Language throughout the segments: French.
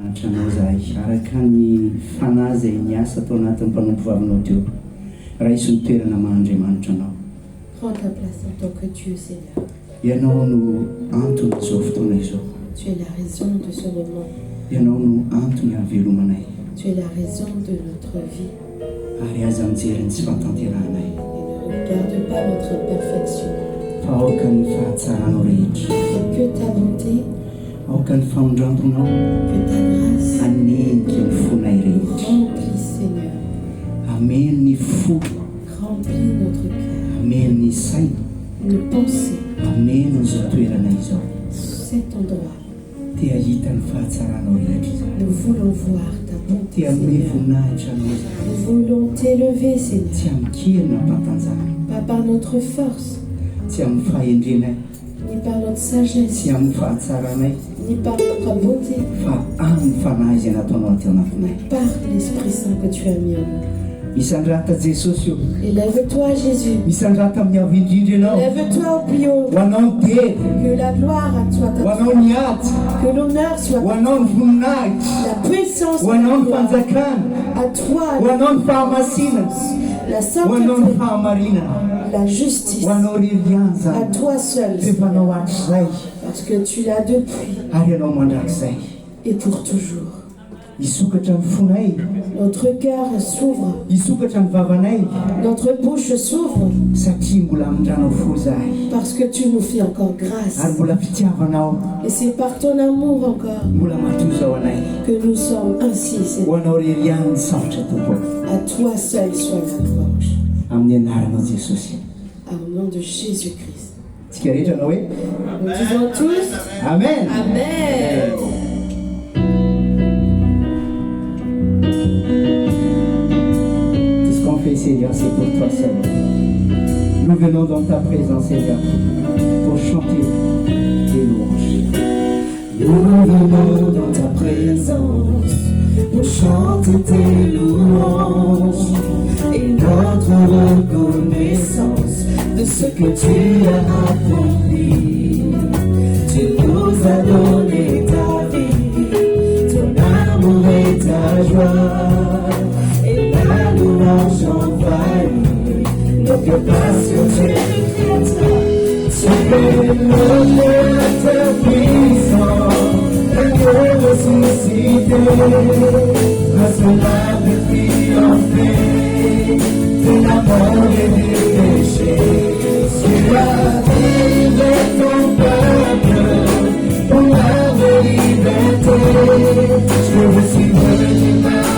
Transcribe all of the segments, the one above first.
Anatranao zahay araka ny fanahy izay niasa tao anatin'ny mpanompo vavinao teo raha isy ny toerana mahandriamanitra anao. Prends ta place en tant que Dieu, Seigneur. Ianao no antony izao fotoana izao. Tu es la raison de ce moment. Ianao no antony havelomanay. Tu es la raison de notre vie. Ary aza mijery ny tsy fahatanteranay. Et ne regarde pas notre imperfection. Fa aoka ny fahatsaranao rehetra. Que ta bonté, aoka ny famondrantonao que ta grâce anenky ny fonay rehetra. remplisse, Seigneur. Ameny ny fo, Remplis notre cœur, ameny ny saina, nos pensées, ameno izao toerana izao. cet endroit. Tia hita ny fahatsaranao rehetra izany. Nous voulons voir ta bonté, Tia ame Seigneur. voninahitra anao izany. Nous voulons t'élever, Seigneur. Tsy amin'ny kely nampantanjana, Pas par notre force, tsy amin'ny fahendrenay, ni par notre sagesse, tsy amin'ny fahatsaranay, ni par notre bonté, fa amin'ny fanahy izay nataonao aty anatinay. par l'Esprit Saint que tu as mis en nous. Misandrata Jesosy io, Élève-toi, Jésus. misandrata amin'ny avo indrindra ianao. Élève-toi au plus haut. Ho anao ny tery, Que la gloire soit ho à anao toi. ny ady, Que l'honneur soit ho à anao ny voninahitra, toi. La puissance ho de anao la ny gloire. fanjakana, À toi, ho anao ny fahamasinana, la ho anao ny sainteté, fahamarinana, la justice. ho anao ririany À zany. toi seul, Rehefa anao hatrizay parce que tu l'as depuis ary ianao mandrakizay, et pour toujours. hisokatra ny fonay, Notre cœur s'ouvre, hisokatra ny vavanay, notre bouche s'ouvre, satria mbola amindranao fo zahay parce que tu nous fais encore grâce. ary mbola fitiavanao, Et c'est par ton amour encore mbola matozao anay. que nous sommes ainsi, Ho Seigneur. anao ririany sarotra tompo, À toi seul soit la louange. amin'ny anaranao Jesosy. Au nom de Jésus-Christ. Tsika rehetra anao hoe Nous disons tous amen. Amen. Tout ce qu'on fait, Seigneur, c'est pour toi seul. Nous venons dans ta présence, Seigneur, pour chanter tes louanges. Nous venons dans ta présence pour chanter tes louanges et notre reconnaissance de ce que tu as accompli. Tu nous as donné ta vie, ton amour et ta joie, et la louange envahit nos cœurs parce que tu es le Créateur. Tu es le Créateur puissant, l'agneau ressuscité, rassemblable et triomphé de la mort et du péché. Tu as délivré ton peuple pour la vraie liberté. Je veux suivre tes pas,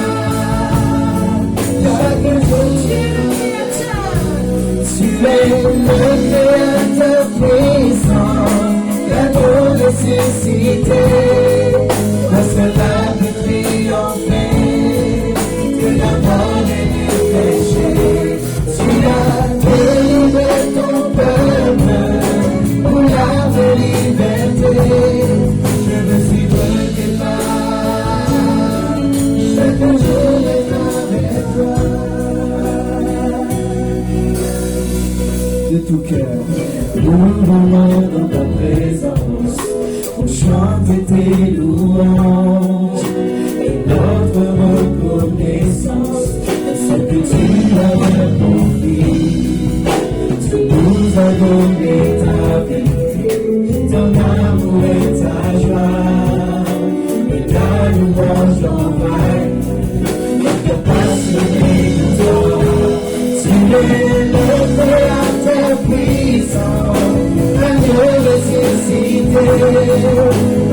chaque jour tu es le Créateur. Tu es le Créateur puissant, l'agneau ressuscité, rassemblable et triomphé de la mort et du péché. Tu as délivré ton peuple pour la vraie liberté. Je veux suivre tes pas, chaque jour être avec toi. De tout cœur, Nous venons dans ta présence pour chanter tes louanges et notre reconnaissance de ce que tu as accompli. Tu nous as donné ta vie, ton amour et ta joie, et ta louange envahit notre passionné de toi. Tu es le Créateur puissant, l'agneau ressuscité,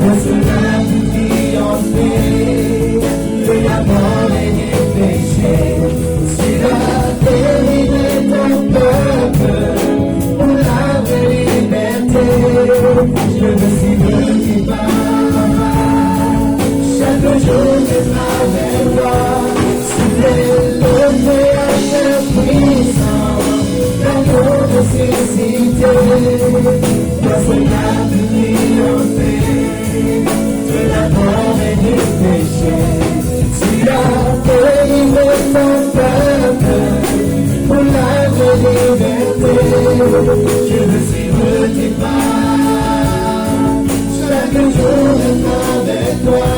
rassemblable triomphé de la mort et du péché. Tu as délivré ton peuple pour la vraie liberté. Je veux suivre tes pas, chaque jour être avec toi. Tu es le Créateur puissant, l'agneau ressuscité, rassemblable triomphé de la mort et du péché. Tu as délivré ton peuple pour la vraie liberté. Je veux suivre tes pas, chaque jour être avec toi.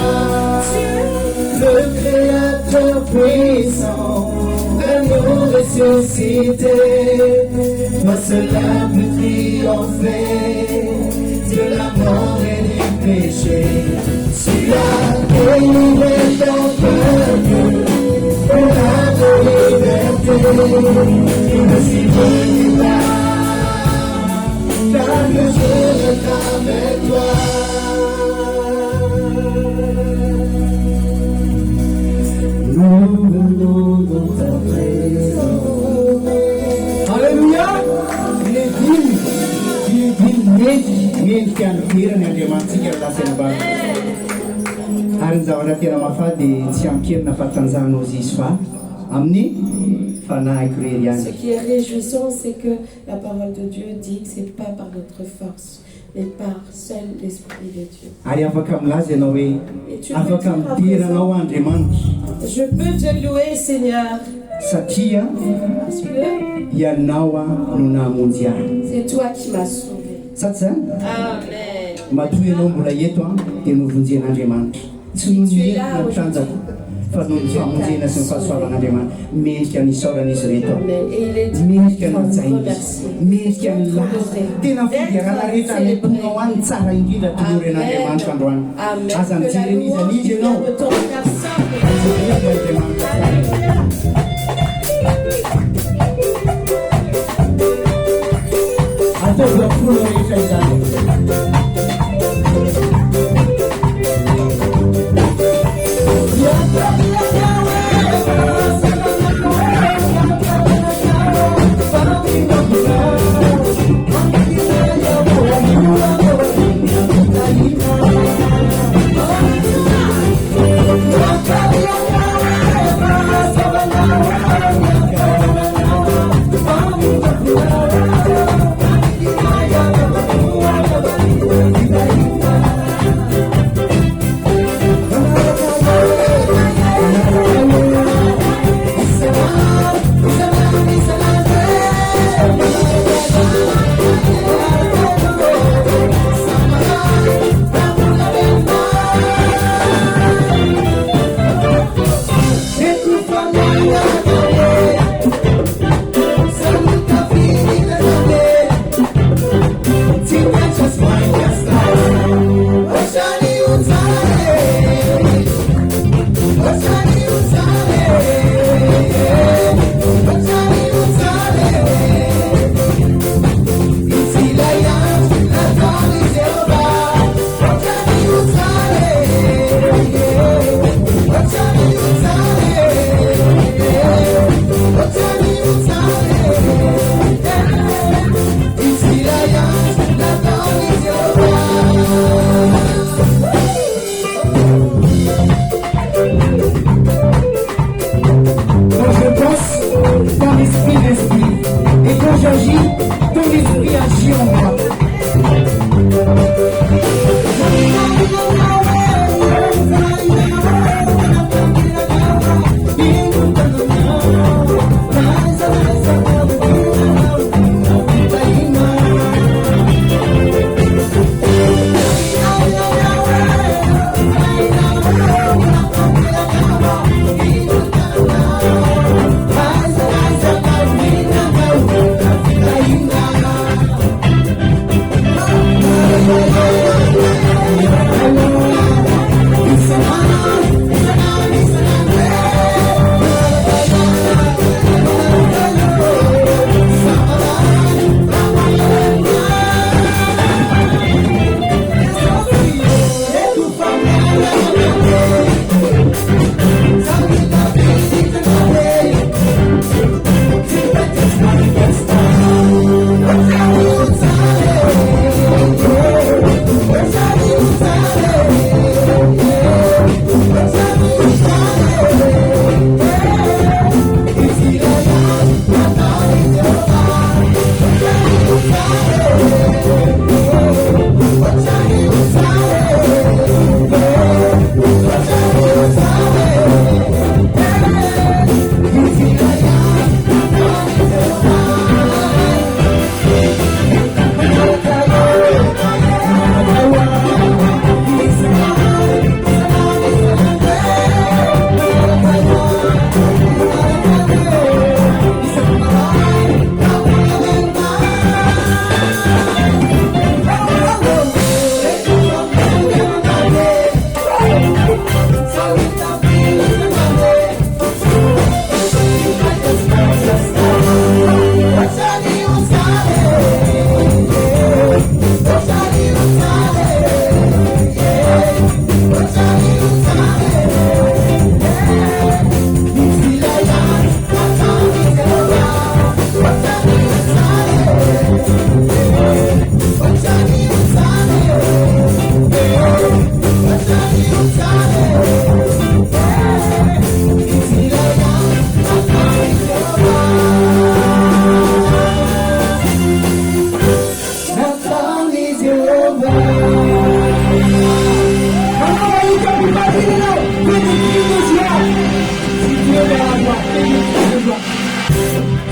Tu puissant de nous ressusciter. Toi cela peut triompher de la mort et du péché. Tu as délivré ton peuple pour la liberté. Il ne s'y veut pas, car le jour est avec toi. Nous venons dans ta présence. Alléluia. Mendry tiany verany andriamantsika lasana bary ary ny zavatra tena mahafaty dia tsy amkerina fahatanjahanao izy fa amin'ny fanahyko rery ihany. Ce qui est réjouissant, c'est que la parole de Dieu dit que ce n'est pas par notre force, mais par seul l'Esprit de Dieu. Ary afaka milaza ianao hoe afaka midiranao Andriamanitra. Je peux te louer, Seigneur, Satria parce que ianao no namonjy ahy. c'est toi qui m'as sauvé. Saty zany Amen. matoy ianao mbola eto dia novonjen'Andriamanitra. Tsy noho ny entina mitanjaka fa noho ny famonjena sy ny fahasoavan'Andriamanitra. Mendrika ny isaorana izy reto. Amen. Et il est dit Mendrika qu'il ny faut jainy remercier. mendrika ny laza tena fidiarana rehetra neponao any tsara indrindra toloren'Andriamanitra androany. Amen. Aza Que la mijery n'izy louange anizy ianao de ton personne. ataovy folo rehetra izany.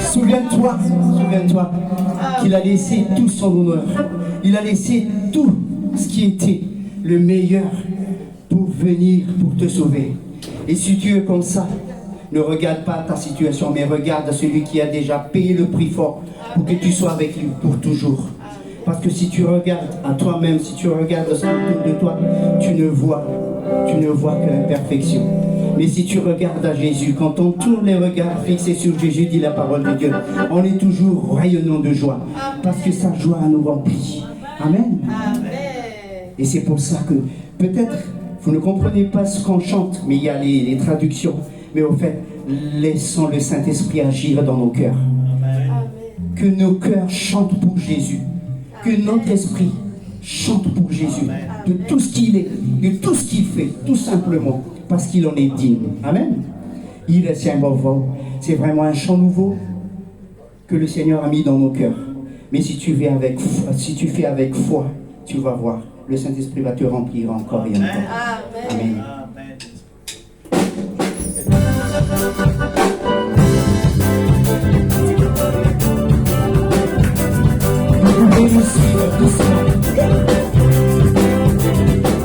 Souviens-toi qu'il a laissé tout son honneur. Il a laissé tout ce qui était le meilleur pour venir, pour te sauver. Et si tu es comme ça, ne regarde pas ta situation, mais regarde celui qui a déjà payé le prix fort pour que tu sois avec lui pour toujours. Parce que si tu regardes à toi-même, si tu regardes ce qui est autour de toi, tu ne vois que l'imperfection. Mais si tu regardes à Jésus, quand on tourne les regards fixés sur Jésus, dit la parole de Dieu, on est toujours rayonnant de joie. Parce que sa joie nous remplit. Amen. Et c'est pour ça que peut-être vous ne comprenez pas ce qu'on chante, mais il y a les traductions. Mais au fait, laissons le Saint-Esprit agir dans nos cœurs. Que nos cœurs chantent pour Jésus. Que notre esprit chante pour Jésus. De tout ce qu'il est, de tout ce qu'il fait, tout simplement. Parce qu'il en est digne. Amen. Il est un bon. C'est vraiment un chant nouveau que le Seigneur a mis dans nos cœurs. Mais si tu fais avec foi, tu vas voir. Le Saint-Esprit va te remplir encore et encore. Amen. Vous pouvez nous suivre doucement.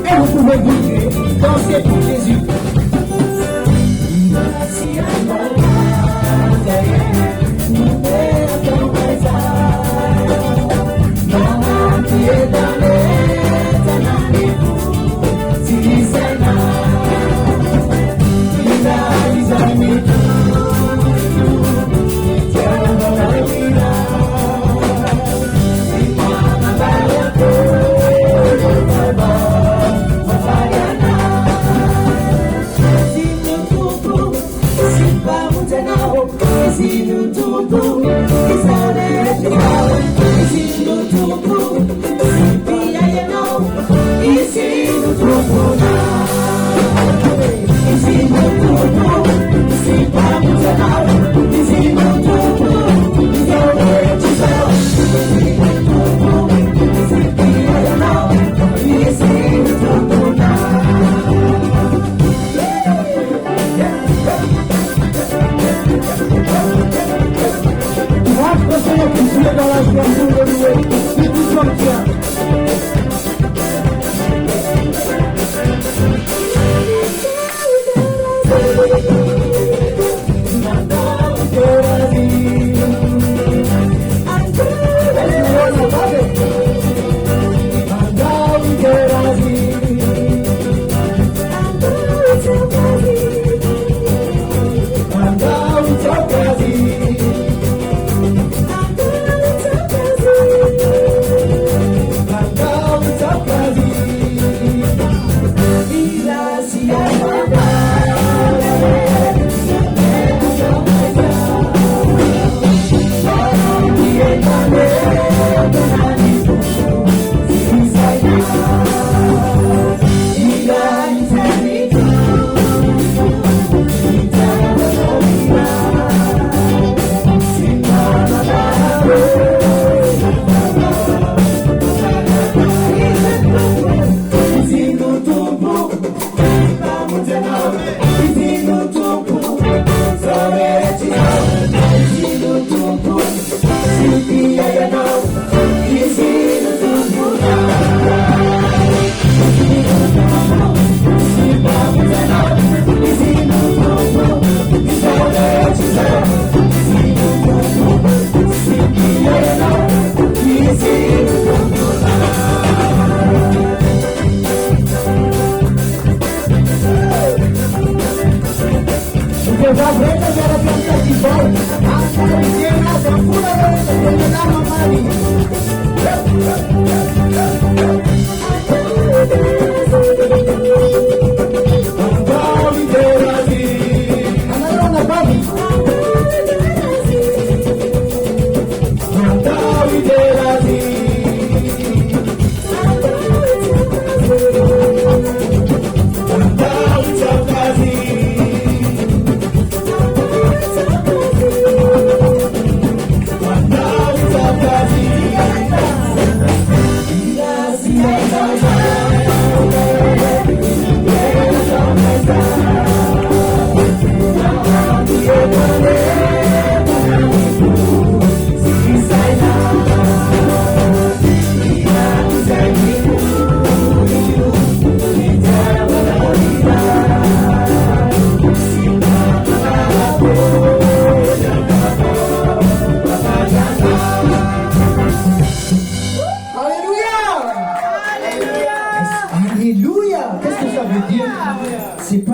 Et vous pouvez bouger, danser pour Jésus.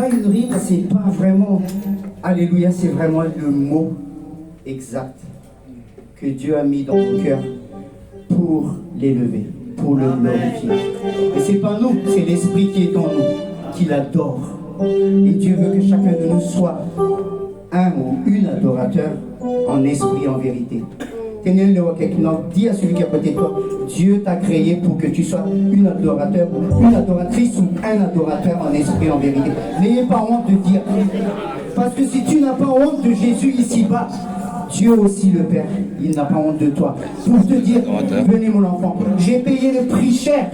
pas une rite, c'est pas vraiment. Alléluia, c'est vraiment le mot exact que Dieu a mis dans ton cœur pour l'élever, pour le glorifier. Et c'est pas nous, c'est l'Esprit qui est en nous, qui l'adore. Et Dieu veut que chacun de nous soit un ou une adorateur en esprit, en vérité. Dis à celui qui est à côté de toi, Dieu t'a créé pour que tu sois une adorateur, une adoratrice ou un adorateur en esprit, en vérité. N'ayez pas honte de dire. Parce que si tu n'as pas honte de Jésus ici-bas, Dieu aussi le Père, il n'a pas honte de toi. Pour te dire, venez mon enfant, j'ai payé le prix cher.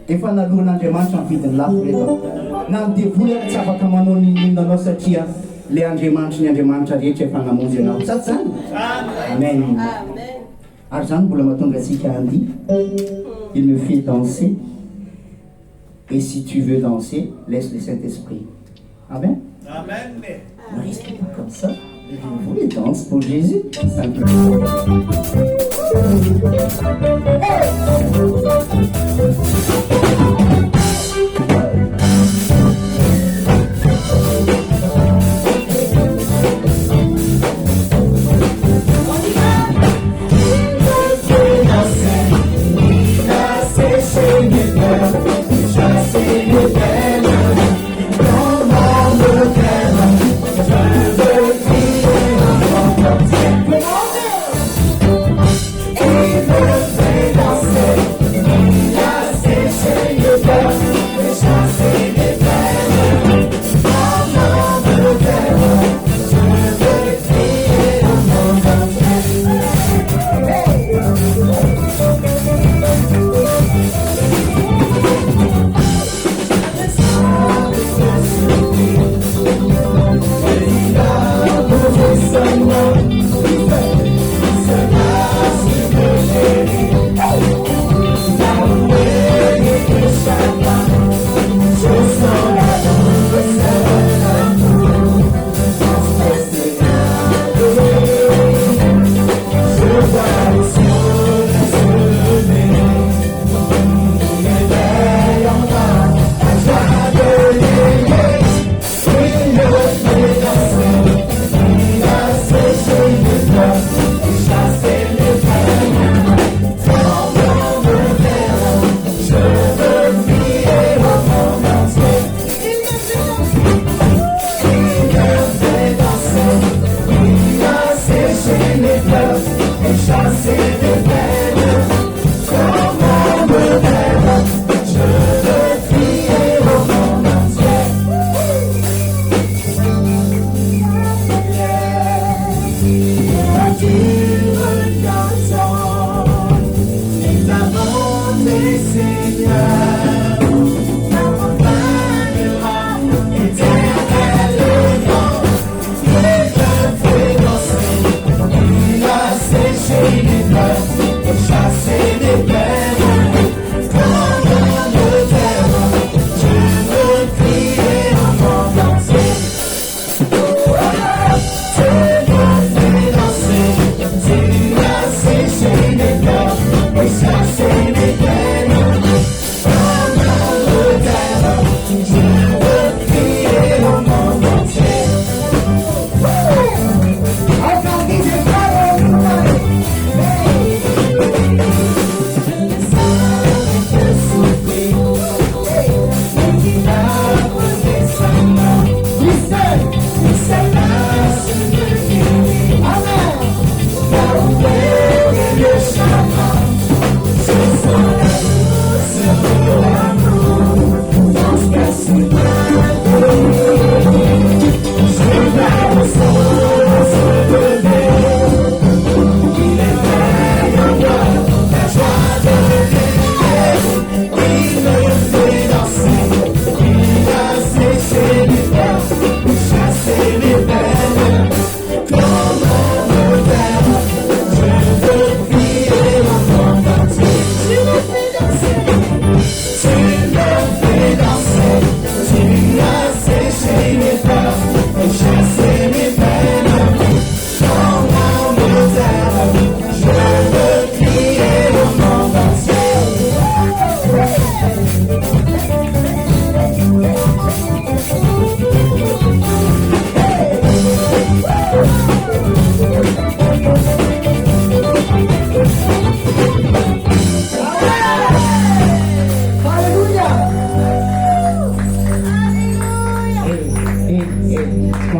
Des fois, nous avons des manches en vie de là. Nous avons des boulettes, ça va comme on dit dans notre tia. Les manches, les manches, les chefs en amour, ça c'est Amen. Arjan, pour le matin, il me fait danser. Et si tu veux danser, laisse le Saint-Esprit. Amen. Amen. Ne restez pas comme ça. Vous les danse pour Jésus, simplement.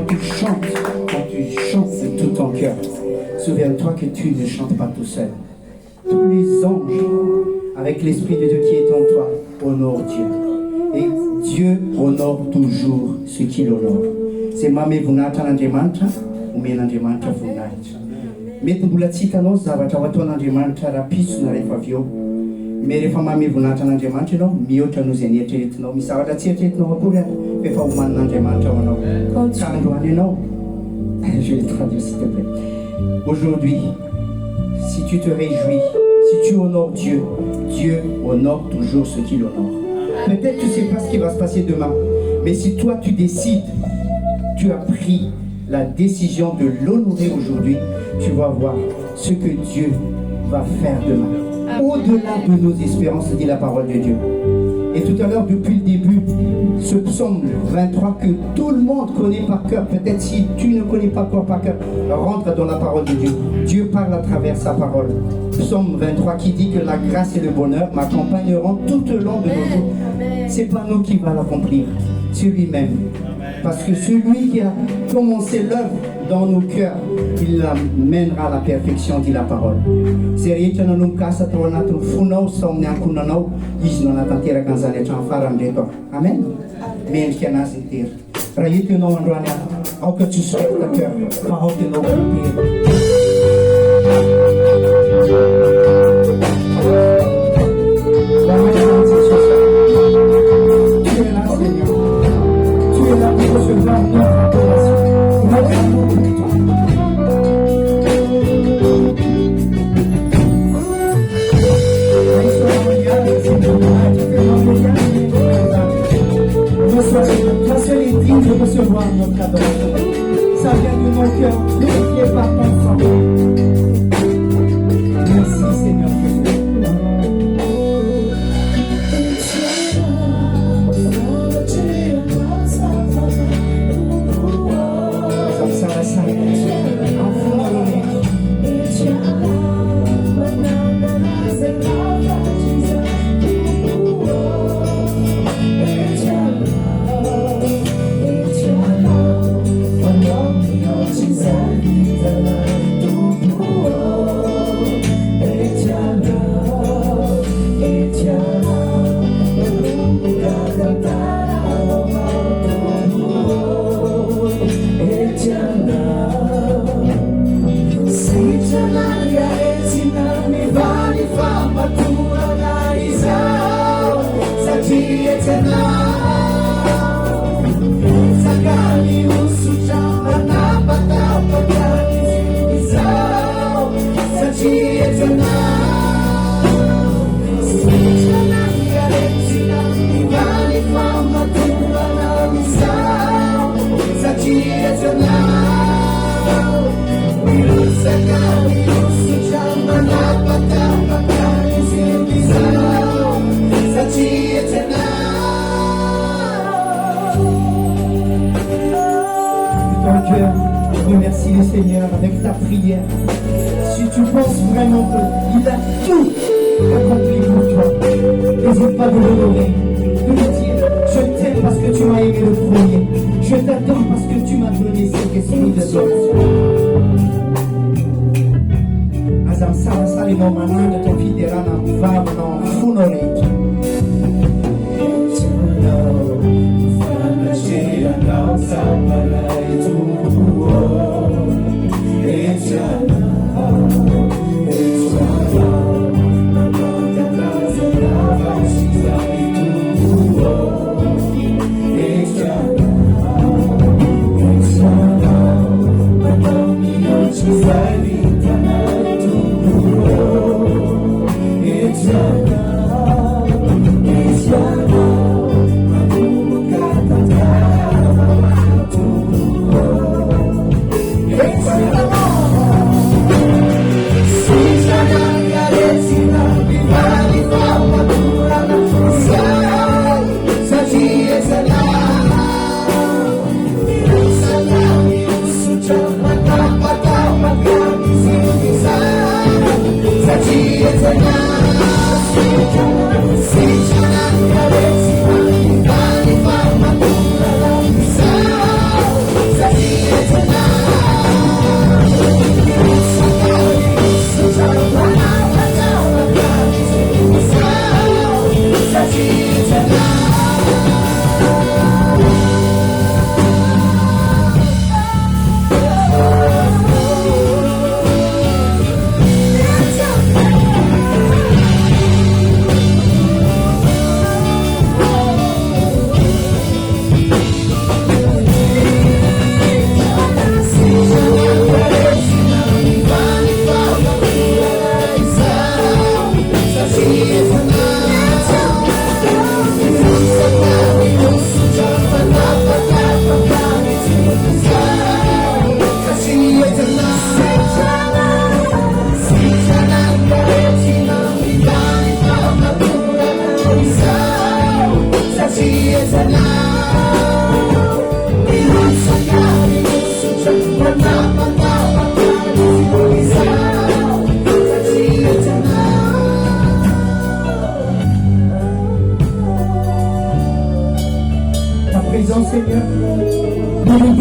tu chantes de tout ton cœur, souviens-toi que tu ne chantes pas tout seul. Tous les anges, avec l'Esprit de Dieu qui est en toi, honorent Dieu. Et Dieu honore toujours ce qu'il honore. C'est mame vunata n'Andriamanitra, omen'Andriamanitra voninahitra. Mety mbola tsy hitanao zavatra ho ataon'Andriamanitra rapisona rehefa avy eo. Mais rehefa mame voninahitra an'Andriamanitra ianao, mihoatra noho izay nieritreretinao. Misy zavatra tsy eritreretinao akory rehefa homanin'Andriamanitra ho anao. Ka androany ianao, je vais le traduire s'il te plaît. Aujourd'hui, si tu te réjouis, si tu honores Dieu, Dieu honore toujours ce qu'il honore. Peut-être tu ne sais pas ce qui va se passer demain, mais si toi tu décides, tu as pris la décision de l'honorer aujourd'hui, tu vas voir ce que Dieu va faire demain. Au-delà de nos espérances, dit la parole de Dieu. Et tout à l'heure, depuis le début, ce psaume 23 que tout le monde connaît par cœur, peut-être si tu ne connais pas encore par cœur, rentre dans la parole de Dieu. Dieu parle à travers sa parole. Psaume 23 qui dit que la grâce et le bonheur m'accompagneront tout au long de nos jours. C'est pas nous qui va l'accomplir, c'est lui-même. Parce que celui qui a commencé l'œuvre dans nos cœurs, il la mènera à la perfection, dit la parole. C'est rehetra nanomboka asa tao anatin'ny fonao sao amin'ny ankonanao, izy no anatanteraka an'izany hatramin'ny farany reto. Amen. Mendrika anazy ny tera. Raha eto ianao androany aoka tsy hosoratra ta cœur, fa aoka ianao tera. Tu es là, Seigneur. Tu es là pour recevoir notre adoration, notre amour pour toi. Sois les dignes de recevoir notre adoration. Ça vient de nos cœurs, purifiés par ton sang. Merci Seigneur Jésus. Remercie le Seigneur avec ta prière. Si tu penses vraiment qu'il a tout accompli pour toi, n'hésite pas de l'honorer, de lui dire je t'aime parce que tu m'as aimé le premier, je t'adore parce que tu m'as donné cet esprit d'adoration. Azam sana sali no manana to fiderana vava no funorete.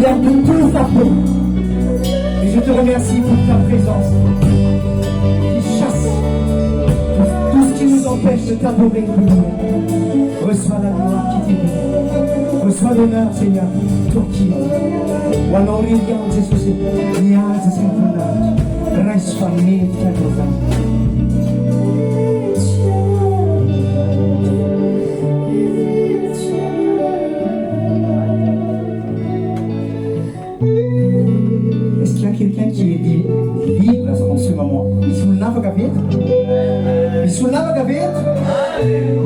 libère de tout fardeau. Et je te remercie pour ta présence qui chasse tout ce qui nous empêche de t'adorer. Reçois la gloire qui t'est. Reçois l'honneur, Seigneur, pour qui Wanorigan, Jesus, Niaz, Seigneur, reste famille, Est-ce qu'il y a quelqu'un qui est libre en ce moment? Isulnava Gavit? Isulnava Gavit?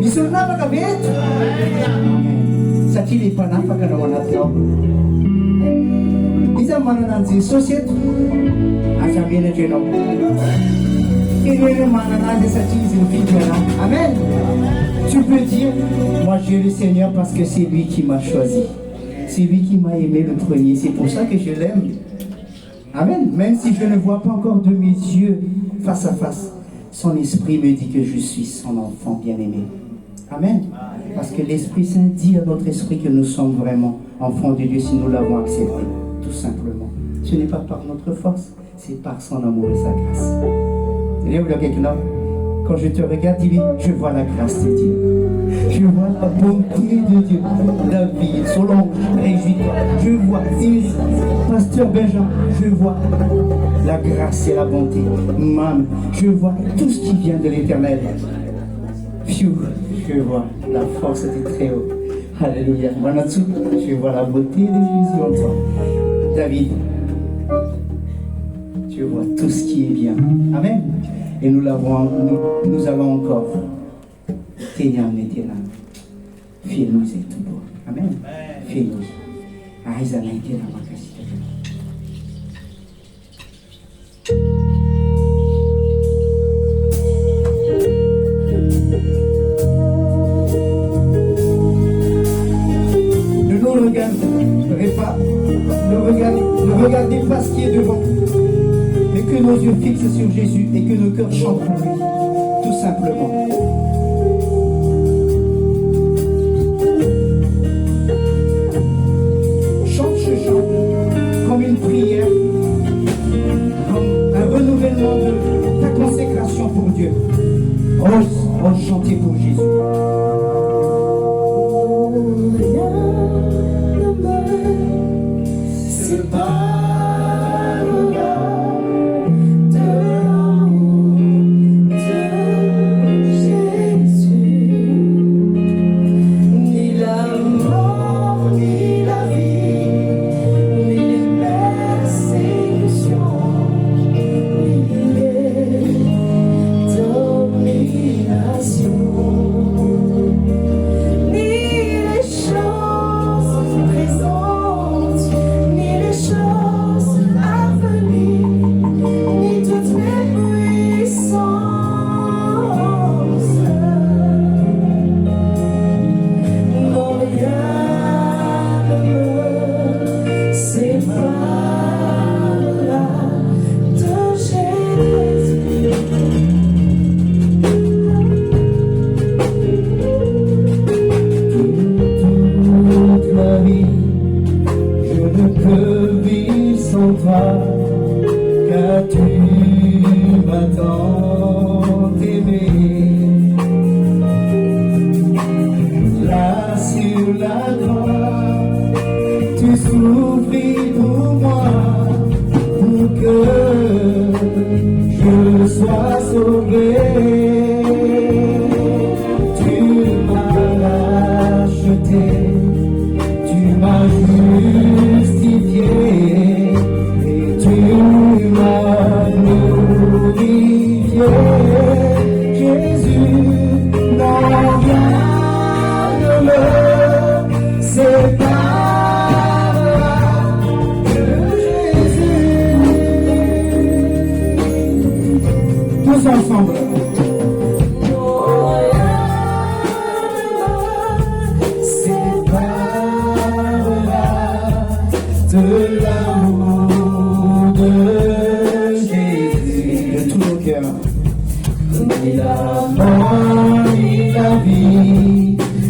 Isulnava Gavit? Satil est pas napa que nous avons. Ils ont manananzi société. À sa bien et non. Et le manananzi satil est une fille. Amen. Tu peux dire, moi j'ai le Seigneur parce que c'est lui qui m'a choisi. C'est lui qui m'a aimé le premier. C'est pour ça que je l'aime. Amen. Même si je ne vois pas encore de mes yeux face à face, son esprit me dit que je suis son enfant bien-aimé. Amen. Parce que l'Esprit Saint dit à notre esprit que nous sommes vraiment enfants de Dieu si nous l'avons accepté, tout simplement. Ce n'est pas par notre force, c'est par son amour et sa grâce. Seigneur, quelqu'un, quand je te regarde, dis-lui, je vois la grâce de Dieu. Je vois la bonté de Dieu. David, Solange, réjouis-toi. Je vois Iris, Pasteur Benjamin, je vois la grâce et la bonté. Maman, je vois tout ce qui vient de l'Éternel. Je vois la force du Très-Haut. Alléluia. Manatsu, je vois la beauté de Jésus en toi. David, je vois tout ce qui est bien. Amen. Et nous allons encore. Téniam et ténam. Fais-nous et tout beau. Amen. Fais-nous. Aïzana et ténam. Ne regardez pas ce qui est devant, mais que nos yeux fixent sur Jésus et que nos cœurs chantent pour lui, tout simplement. Chante ce chant comme une prière, comme un renouvellement de ta consécration pour Dieu. Ose chanter pour Jésus.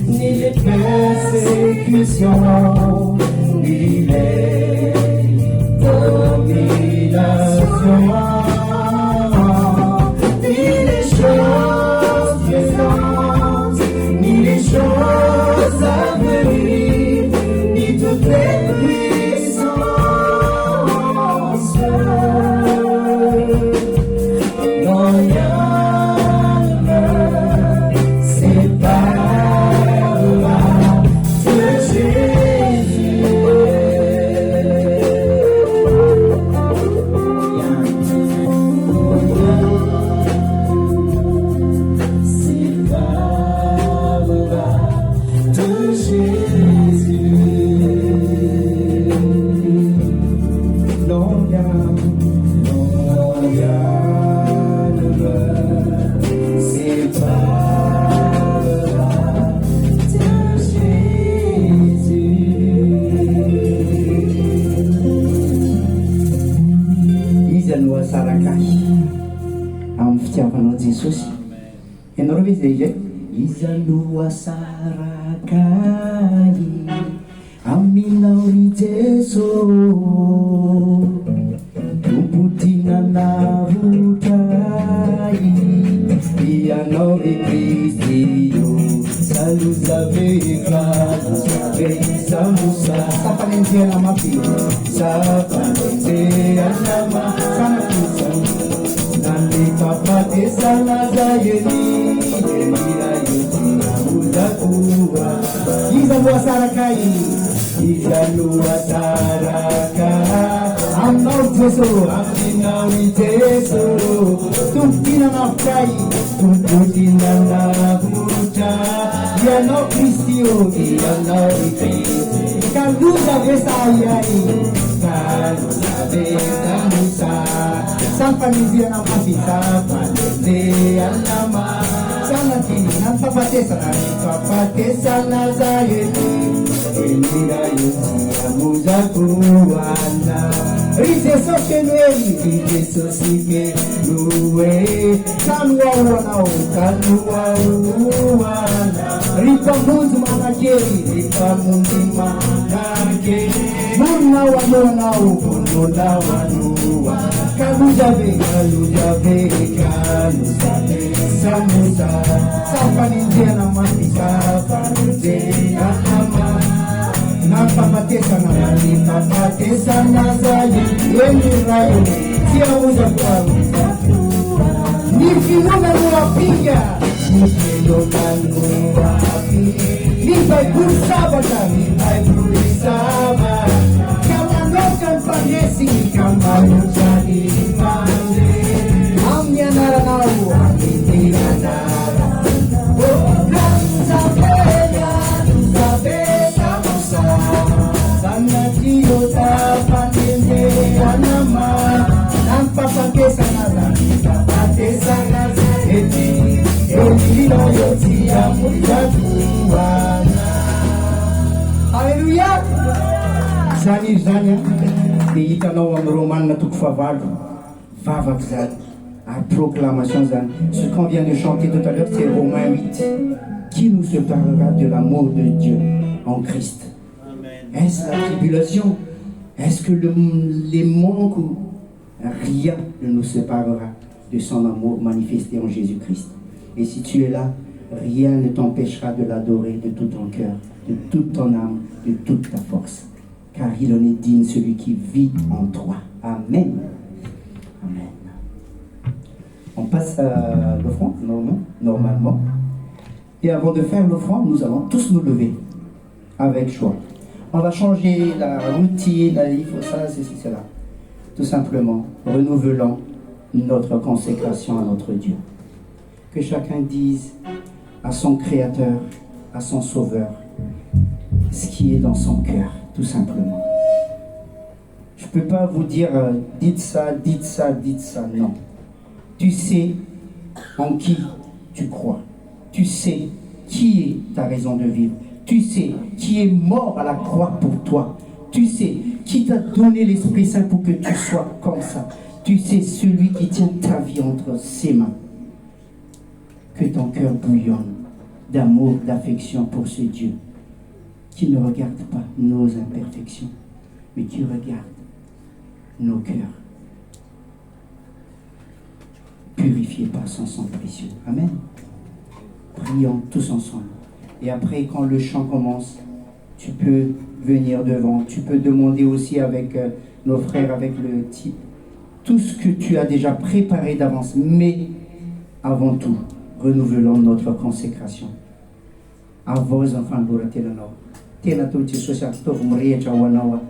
Ni les persécutions, ni les voasaraka amin'ny fitiavanao Jesosy. Ianareo ve zay zay? Iza no voasaraka aminao ry Jesosy, tompotina navotray ianao ry Kristy saluzaveka samusa sapanenziana mapi sapanenziana ma sanakusa nandi kapate sanazayeni emira yuti uzakuwa iza luasarakai iza luasaraka amnau Jesu aminau Jesu tumpina nafkai tumputina navuta ianao Kristio ianao Kristo kaluza vesayai kaluza vesamusa sampanizia namati sampanizia nama sanati nampapatesa nampapatesa nazayeti emira yutia muzakuana rijeso kenweli rijeso sike luwe kanuauanao kanuauana ripamunzi manakeri ripamunzi manakeri munawanuanao munawanua kalujabe kalujabe kalujabe samusa sampaninjia na mati sampaninjia nama nampapatesa na nampapatesa na zayi yeni rayo siauza kwaru nikinuna nuwapiga nikinuna nuwapiga nipaikursabata nipaikursaba kama nokan panesi kama nujani pande amnya naranau amnya naranau sabenya sabenya musa sanatio tapandende anama nampapakesa nada nampapakesa nada elilo yotia mujatuana. Alléluia. Zany zany dia hitanao amin'ny Romanina toko fahavalo vavaka zany ary proclamation zany. Ce qu'on vient de chanter tout à l'heure, c'est Romains 8 qui nous séparera de l'amour de Dieu en Christ. Est-ce la tribulation? Est-ce que les manques? Rien ne nous séparera de son amour manifesté en Jésus-Christ. Et si tu es là, rien ne t'empêchera de l'adorer de tout ton cœur, de toute ton âme, de toute ta force. Car il en est digne celui qui vit en toi. Amen. Amen. On passe à l'offrande, normalement. Et avant de faire l'offrande, nous allons tous nous lever avec joie. On va changer la routine, il faut ça, ceci, cela. Tout simplement, renouvelant notre consécration à notre Dieu. Que chacun dise à son Créateur, à son Sauveur, ce qui est dans son cœur, tout simplement. Je ne peux pas vous dire, dites ça, dites ça, dites ça, non. Tu sais en qui tu crois. Tu sais qui est ta raison de vivre. Tu sais qui est mort à la croix pour toi. Tu sais qui t'a donné l'Esprit Saint pour que tu sois comme ça. Tu sais celui qui tient ta vie entre ses mains. Que ton cœur bouillonne d'amour, d'affection pour ce Dieu qui ne regarde pas nos imperfections, mais qui regarde nos cœurs purifiés par son sang précieux. Amen. Prions tous ensemble. Et après, quand le chant commence, tu peux venir devant. Tu peux demander aussi avec nos frères, avec le type, tout ce que tu as déjà préparé d'avance. Mais avant tout, renouvelons notre consécration. À vos enfants, tena to Jesosy ataovy mirehitra ho anao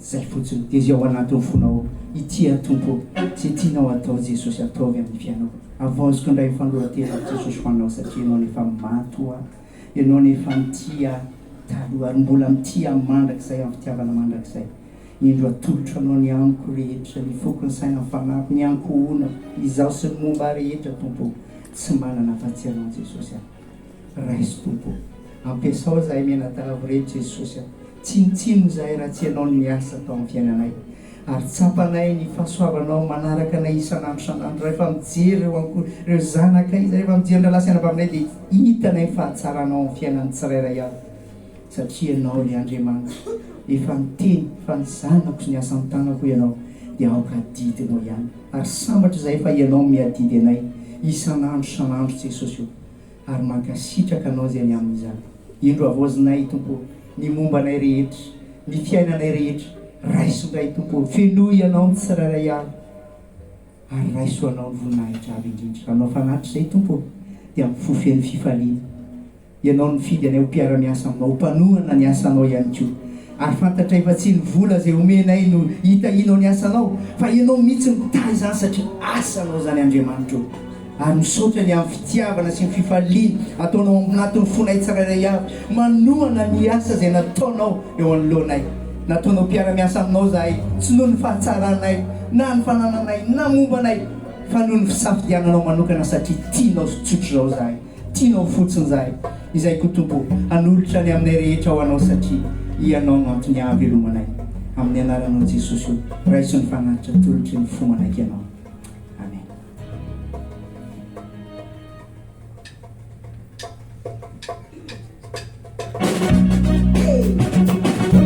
zay fotsiny dia zay ao anatin'ny fonao ity Tompo zay tianao atao Jesosy ataovy amin'ny fianao. Avazoko indray fandroatena Jesosy ho anao satria ianao nefa mato ianao nefa mitia taloha ary mbola mitia mandrakizay amin'ny fitiavana mandrakizay. Indro atolotra anao ny aniko rehetra ny fokony saina fanampy ny ankohona izaho sy ny momba rehetra Tompo tsy manana afa-tsy anao Jesosy raisy Tompo. Ampiasao zahay mianatavy rehetra Jesosy. Tsinotsino zahay raha tsy ianao ny miasa atao amin'ny fiainanay. ary tsapanay ny fahasoavanao manaraka anay isan'andro isan'andro rehefa mijery ireo zanaka izy rehefa mijery ndraha lasa anabaminay dia hitanay ny fahatsaranao amin'ny fiainan'ny tsirairay avy satria ianao le Andriamanitra efa miteny fa ny zanako sy ny asa ny tanako ianao dia aoka didinao ihany ary sambatra izay fa ianao miadidy anay isan'andro Jesosy io ary mankasitraka anao zay ny amin'izany indro avozinay tompo ny mombanay rehetra ny fiainanay rehetra raisondray tompo fenoy ianao ny tsirairay avy ary raisoanao ny voninahitra avy indrindra anao fanatitra izay tompo dia mifofeny fifaliana ianao ny fidy anay ho mpiara-miasa aminao ho mpanohana ny asanao ihany koa ary fantatra efa tsy ny vola zay omenay no hitahinao ny asanao fa ianao mihitsy mitahy izany satria asanao zany Andriamanitra io ary misaotra ny amin'ny fitiavana sy ny fifaliana ataonao anatin'ny fonay tsirairay avy manohana ny asa zay nataonao eo anoloanay nataonao mpiara-miasa aminao zahay tsy noho ny fahatsaranay na ny fanananay na mombanay fa noho ny fisafidiananao manokana satria tianao tsotra zao zahay tianao fotsiny zahay izay koa tompo hanolotra ny aminay rehetra ho anao satria ianao no antony hahavelomanay amin'ny anaranao Jesosy io raiso ny fanatitra tolotry ny fomanaiky ianao. Amen. Thank you.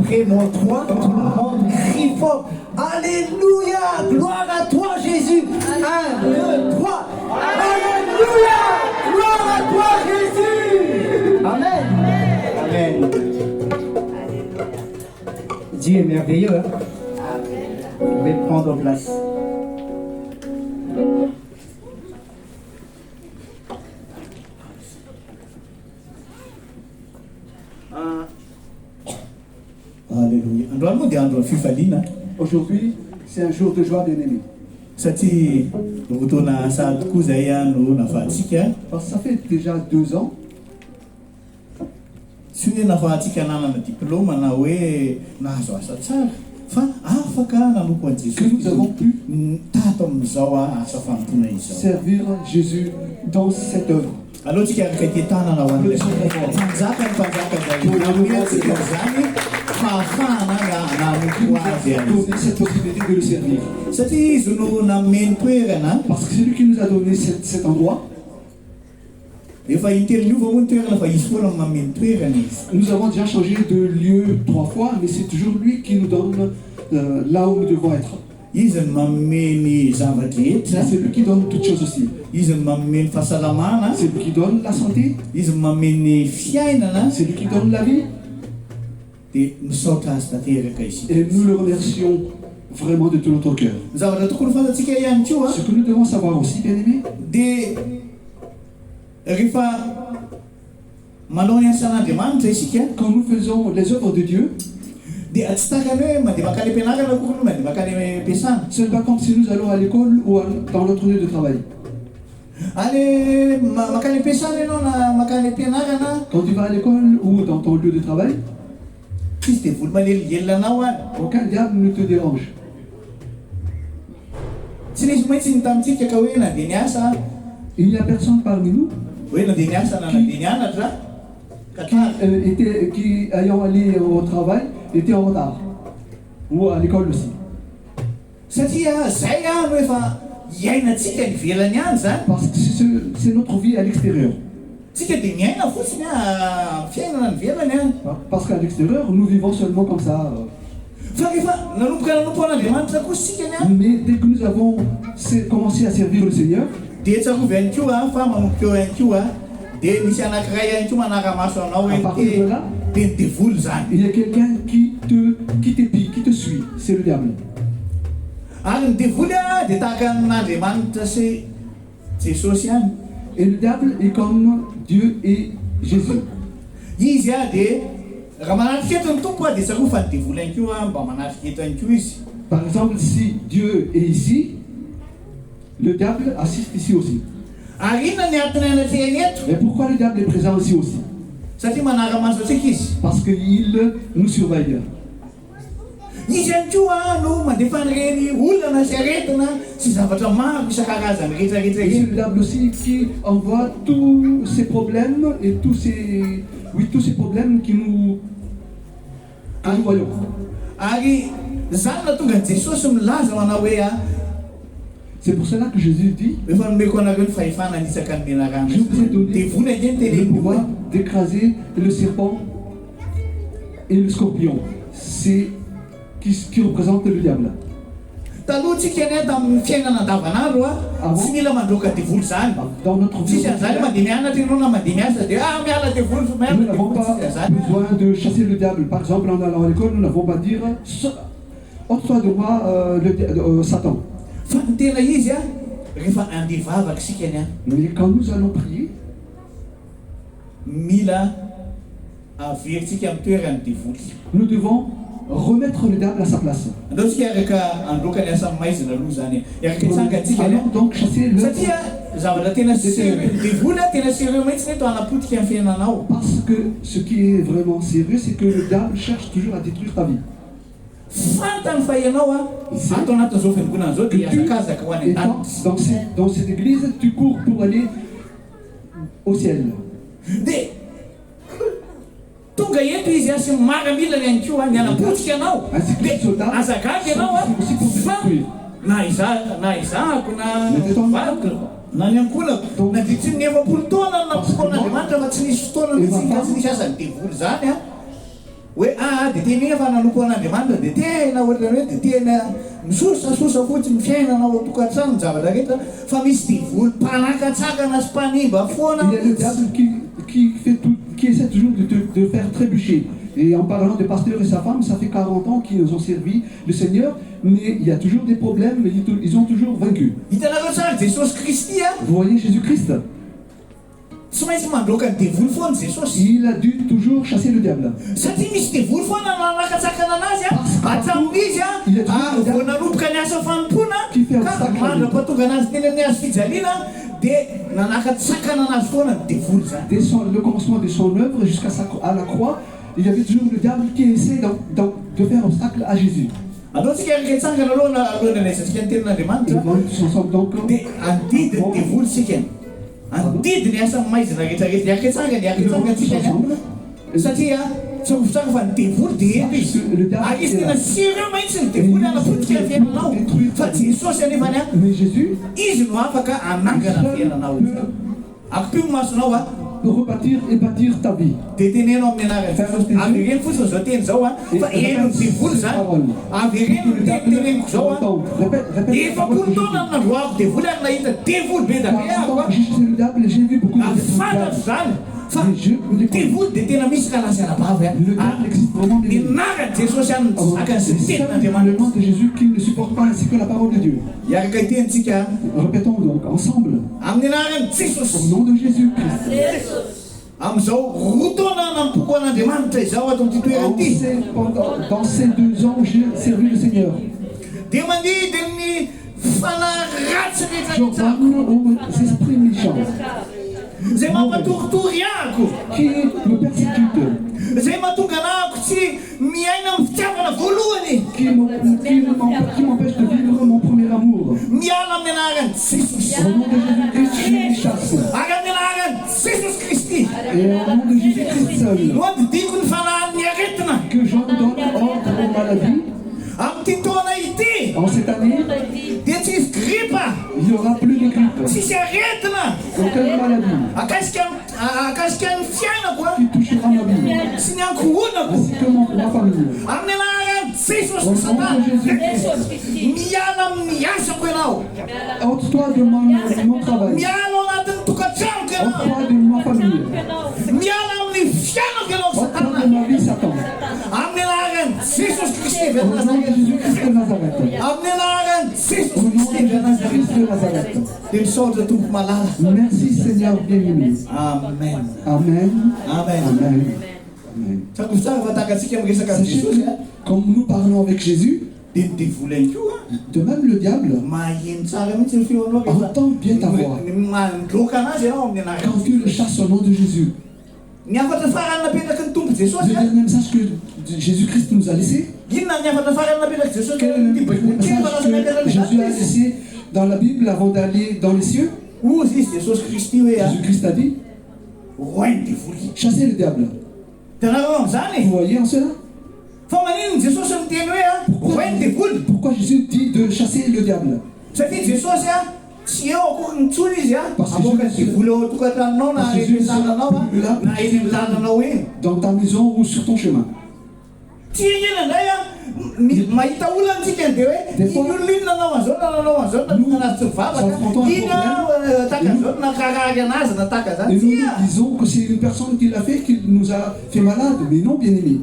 prénom 3, tout le monde crie fort. Alléluia, gloire à toi Jésus. 1, 2, 3. Alléluia, gloire à toi Jésus. Amen. Amen. Dieu est merveilleux. Hein? Vous pouvez prendre place. Alléluia. Aujourd'hui, c'est un jour de joie, bien-aimé. Satria fotoana sady tokoa zay no nafahantsika Parce que ça fait déjà 2 ans. tsy hoe nafahantsika nanana diplôme na hoe nahazo asa tsara fa afaka nanompo an'i Que nous avons pu tato amin'izao asa fanontona izao servir Jésus dans cette œuvre. alohantsika araka ity tanana ho an'ilay mpanjaka ny mpanjaka zay zany fahafahana nanompo azy Il nous a donné cette possibilité de le servir. satria izy no nameny toerana Parce que c'est lui qui nous a donné cet endroit. efa interview va moa ny toerana fa izy foana mameny toerana izy Nous avons déjà changé de lieu 3 fois, mais c'est toujours lui qui nous donne là où nous devons être. izy ny mameny zavatra rehetra C'est lui qui donne toutes choses aussi. izy ny mameny fahasalamana C'est lui qui donne la santé. izy ny mameny fiainana C'est lui qui donne la vie. dia misaotra azy tanteraka izy Et nous le remercions vraiment de tout notre cœur. ny zavatra tokony fantatsika ihany koa Ce que nous devons savoir aussi, bien-aimés, dia rehefa manao ny asan'andriamanitra isika quand nous faisons les œuvres de Dieu, dia tsy takany hoe mandeha makany ampianarana kokony mandeha makany ampiasana ce n'est pas comme si nous allons à l'école ou dans notre lieu de travail. any makany ampiasana ianao na makany ampianarana Quand tu vas à l'école ou dans ton lieu de travail, tsisy dia voly maleligelona anao any aucun diable ne te dérange. tsy nisy maintsy ny tamintsika ka hoe nandeha niasa Il n'y a personne parmi nous hoe nandeha niasa na nandeha nianatra ka tara qui ayant allé au travail, était en retard. Ou à l'école aussi. satria zay no efa iainantsika ny velany any zany Parce que c'est notre vie à l'extérieur. tsika dia miaina fotsiny fiainana ny velany any Parce qu'à l'extérieur, nous vivons seulement comme ça. fa rehefa nanompo an'andriamanitra koa sika ny any Mais dès que nous avons commencé à servir le Seigneur, dia tsarovy ihany koa fa manomboka eo ihany koa dia misy anankiray ihany koa manara-maso anao à hoe partir de là, dia ny devoly zany il y a quelqu'un qui t'épie, qui te suit. C'est le diable. ary ny devoly dia tahaka n'andriamanitra sy jesosy ihany Et le diable est comme Dieu et Jésus. izy dia raha manatrika eto ny tompo dia tsarova fa ny devoly ihany koa mba manatrika eto ihany koa izy Par exemple, si Dieu est ici, le diable assiste ici aussi. ary inona ny atiny anatrehany eto Mais pourquoi le diable est présent ici aussi? satria manara-maso atsika izy Parce qu'il nous surveille. izy ihany koa no mandefa an'ireny olana sy aretina sy zavatra maro isan-karazany rehetrarehetra Et c'est iny le diable aussi qui envoie tous ces problèmes et tous ces problèmes que nous voyons. ary zany na tonga ny jesosy milaza ho anao hoe C'est pour cela que Jésus dit, efa nomeko anareo ny fahefana anisaka ny menarana je vous ai donné devoly angeny le teneny pouvoir d'écraser le serpent et le scorpion. C'est qui représente le diable. taloha tsika any tamin'ny fiainana andavanandro tsy mila mandroaka devoly zany Dans notre vie, tsisy an'izany mandeha mianatra ianao na mandeha miasa dia miala devoly nous n'avons pas tsisy an'izany besoin de chasser le diable. Par exemple, en allant à l'école, nous n'avons pas dire ôte-toi de moi, Satan. fa ny tena izy rehefa andeha vavaka sika any Mais quand nous allons prier, mila averintsika amin'ny toerany devoly nous devons remettre le diable à sa place. andao tsika araka androaka ny asa maizina aloha zany araka itsangatsika Allons donc chasser le satria zavatra tena sérieux devoly tena sérieux mihitsy neto anapotika amin'ny fiainanao Parce que ce qui est vraiment sérieux, c'est que le diable cherche toujours à détruire ta vie. fantany fa ianao ato anatin'izao fiangonana zao dia azakazaka ho any Et an-tany dans cette église, tu cours pour aller au ciel. dia tonga eto izy sy maramilany ihany koa ny anapotsika anao dia azagaga ianao fa na izahako na na ny ankolako na dia tsy ny efapolo taona napoko an'andriamanitra fa tsy nisy fotoana mihitsy ka tsy nisy asany devoly zany hoe dia tena fa nanompo an'Andriamanitra dia tena ohatra hoe dia tena misosasosa fotsiny mifiainana ao tokantrano ny zavatra rehetra fa misy divoly mpanakatsakana sy mpanimba foana. Il y a le diable qui essaie toujours de faire trébucher. Et en parlant de pasteur et sa femme, ça fait 40 ans qu'ils ont servi le Seigneur, mais il y a toujours des problèmes, mais ils ont toujours vaincu. Hitanareo tsara Jesosy Kristy a Vous voyez Jésus-Christ, tsy maintsy mandroaka ny devoly foana Jesosy. il a dû toujours chasser le diable. Satria misy devoly foana nanakatsakana anazy a atramn'izy a vao nanomboka ny asa fanompoana ka mandrapahatonga anazy teny amin'ny hazo fijaliana dia nanakatsakana anazy foana ny devoly zany. Dès le commencement de son œuvre jusqu'à la croix, il y avait toujours le diable qui essaie de faire obstacle à Jésus. Alohantsika riketsangana alohan'ny resatsika ny tenin'Andriamanitra Nous tous ensemble donc, dia andidiny devoly sika andidiny asa maizina rehetrarehetra yaketsangany ensemble, satria tsy mifitsaka fa ny devoly dia eto izy ary izy tena sireo mahitsy ny devoly anapotika ny fiainanao fa Jesosy anefany a mais Jésus izy no afaka anangana ny fiainanao akopio masonao a peut rebâtir et bâtir ta vie. dia tenenao amin'ny anarany avy ireny fotsiny zao teny zao a fa eno ny devoly zany avy ireny no teneniko zao a efapolo taona ny nandroako devoly ary nahita devoly be da be ako a J'ai chassé le diable et j'ai vu beaucoup de afantatro zany fa devoly dia tena misy kalazanabavy a Le diable existe vraiment des ninarany Jesosy any zakany sy C'est ça, le tenin'Andriamanitra. nom de Jésus qui ne supporte pas ainsi que la parole de Dieu. Iaraka itentsika Répétons donc ensemble, amin'ny anarany au Jesosy nom de Jésus-Christ. amin'izao roa taona nampoko an'Andriamanitra izao ato amin'ity toerana ity Dans ces 2 ans, j'ai servi le Seigneur. dia mandidy ny fanaratsy rehetrarehetra J'ordonne aux esprits méchants zay mampatoritory ahako qui me persécutent, zay mahatonga anahako tsy miaina amin'ny fitiavana voalohany qui m'empêchent de vivre mon premier amour. miala amin'ny anarany Jesosy Au nom de Jésus-Christ, je les chasse. ary amin'ny anarany Jesosy Kristy Et au nom de Jésus-Christ seul, no andidiko ny fanahan'ny aretina que j'en donne ordre aux maladies. amin'ity taona ity En cette année, dia tsisy gripa il n'y aura plus de grippe, tsisy aretina aucune maladie akasika ny fiainako a qui touchera ma vie, sy ny ankohonako ainsi que ma famille. amin'ny anarany Jesosy Au Kristy nom de Jésus-Christ, miala amin'ny asako ianao ôte-toi de mon travail, miala ao anatin'ny tokantranoko ianao ôte-toi de ma famille, miala amin'ny fiainako ianao ôte-toi satana de ma vie, Satan. amin'ny anarany Jesosy Kristy avy Au nom de Nazareth Jésus-Christ de Nazareth. amin'ny anarany Au Jesosy nom de Kristy avy Nazareth Jésus-Christ de Nazareth. dia misaotra tompo malala Merci Seigneur bien-aimé. amen Amen. amen Amen. Amen. tsako tsara fa takatsika miresaka amin'ny Sachez Jesosy que, comme nous parlons avec Jésus, dia ny devoly ihany koa de même le diable maheno tsara mihitsy ny feo anao rehefa entend bien ta voix. mandroka anazy ianao amin'ny anarany Quand tu le chasses au nom de Jésus, ny afatra farany napetraky ny tompo Jesosy le a dernier message que Jésus-Christ nous a laissé, inona ny afatra farany napetraky Jesosy quel est le ty baiboly kely message fanazy que Jésus a laissé dans la Bible avant d'aller dans les cieux? ozy izy Jesosy Kristy hoe a Jésus-Christ a dit, roainy devoly chassez le diable. tanareo amin'izany Vous voyez en cela? fa maninony Jesosy miteny hoe a roainy devoly Pourquoi Jésus dit de chasser le diable? satria Jesosy a tsy eo akory ny tsony izy a Parce que aboaka Jésus- devoly ao tokantranonao na Parce que eny Jésus- tananao a na eny amin'ny tananao eny Dans ta maison ou sur ton chemin. tsy eny indray a mahita olona antsika dia hoe Des fois- iny olona iny nanao an'izao na nanao an'izao na tonga anazy tsy mivavaka Confrontant un iny a taka an'izao na karary anazy na taka Et zany nous tsy a disons que c'est une personne qui l'a fait, qui nous a fait malade, mais non, bien-aimé.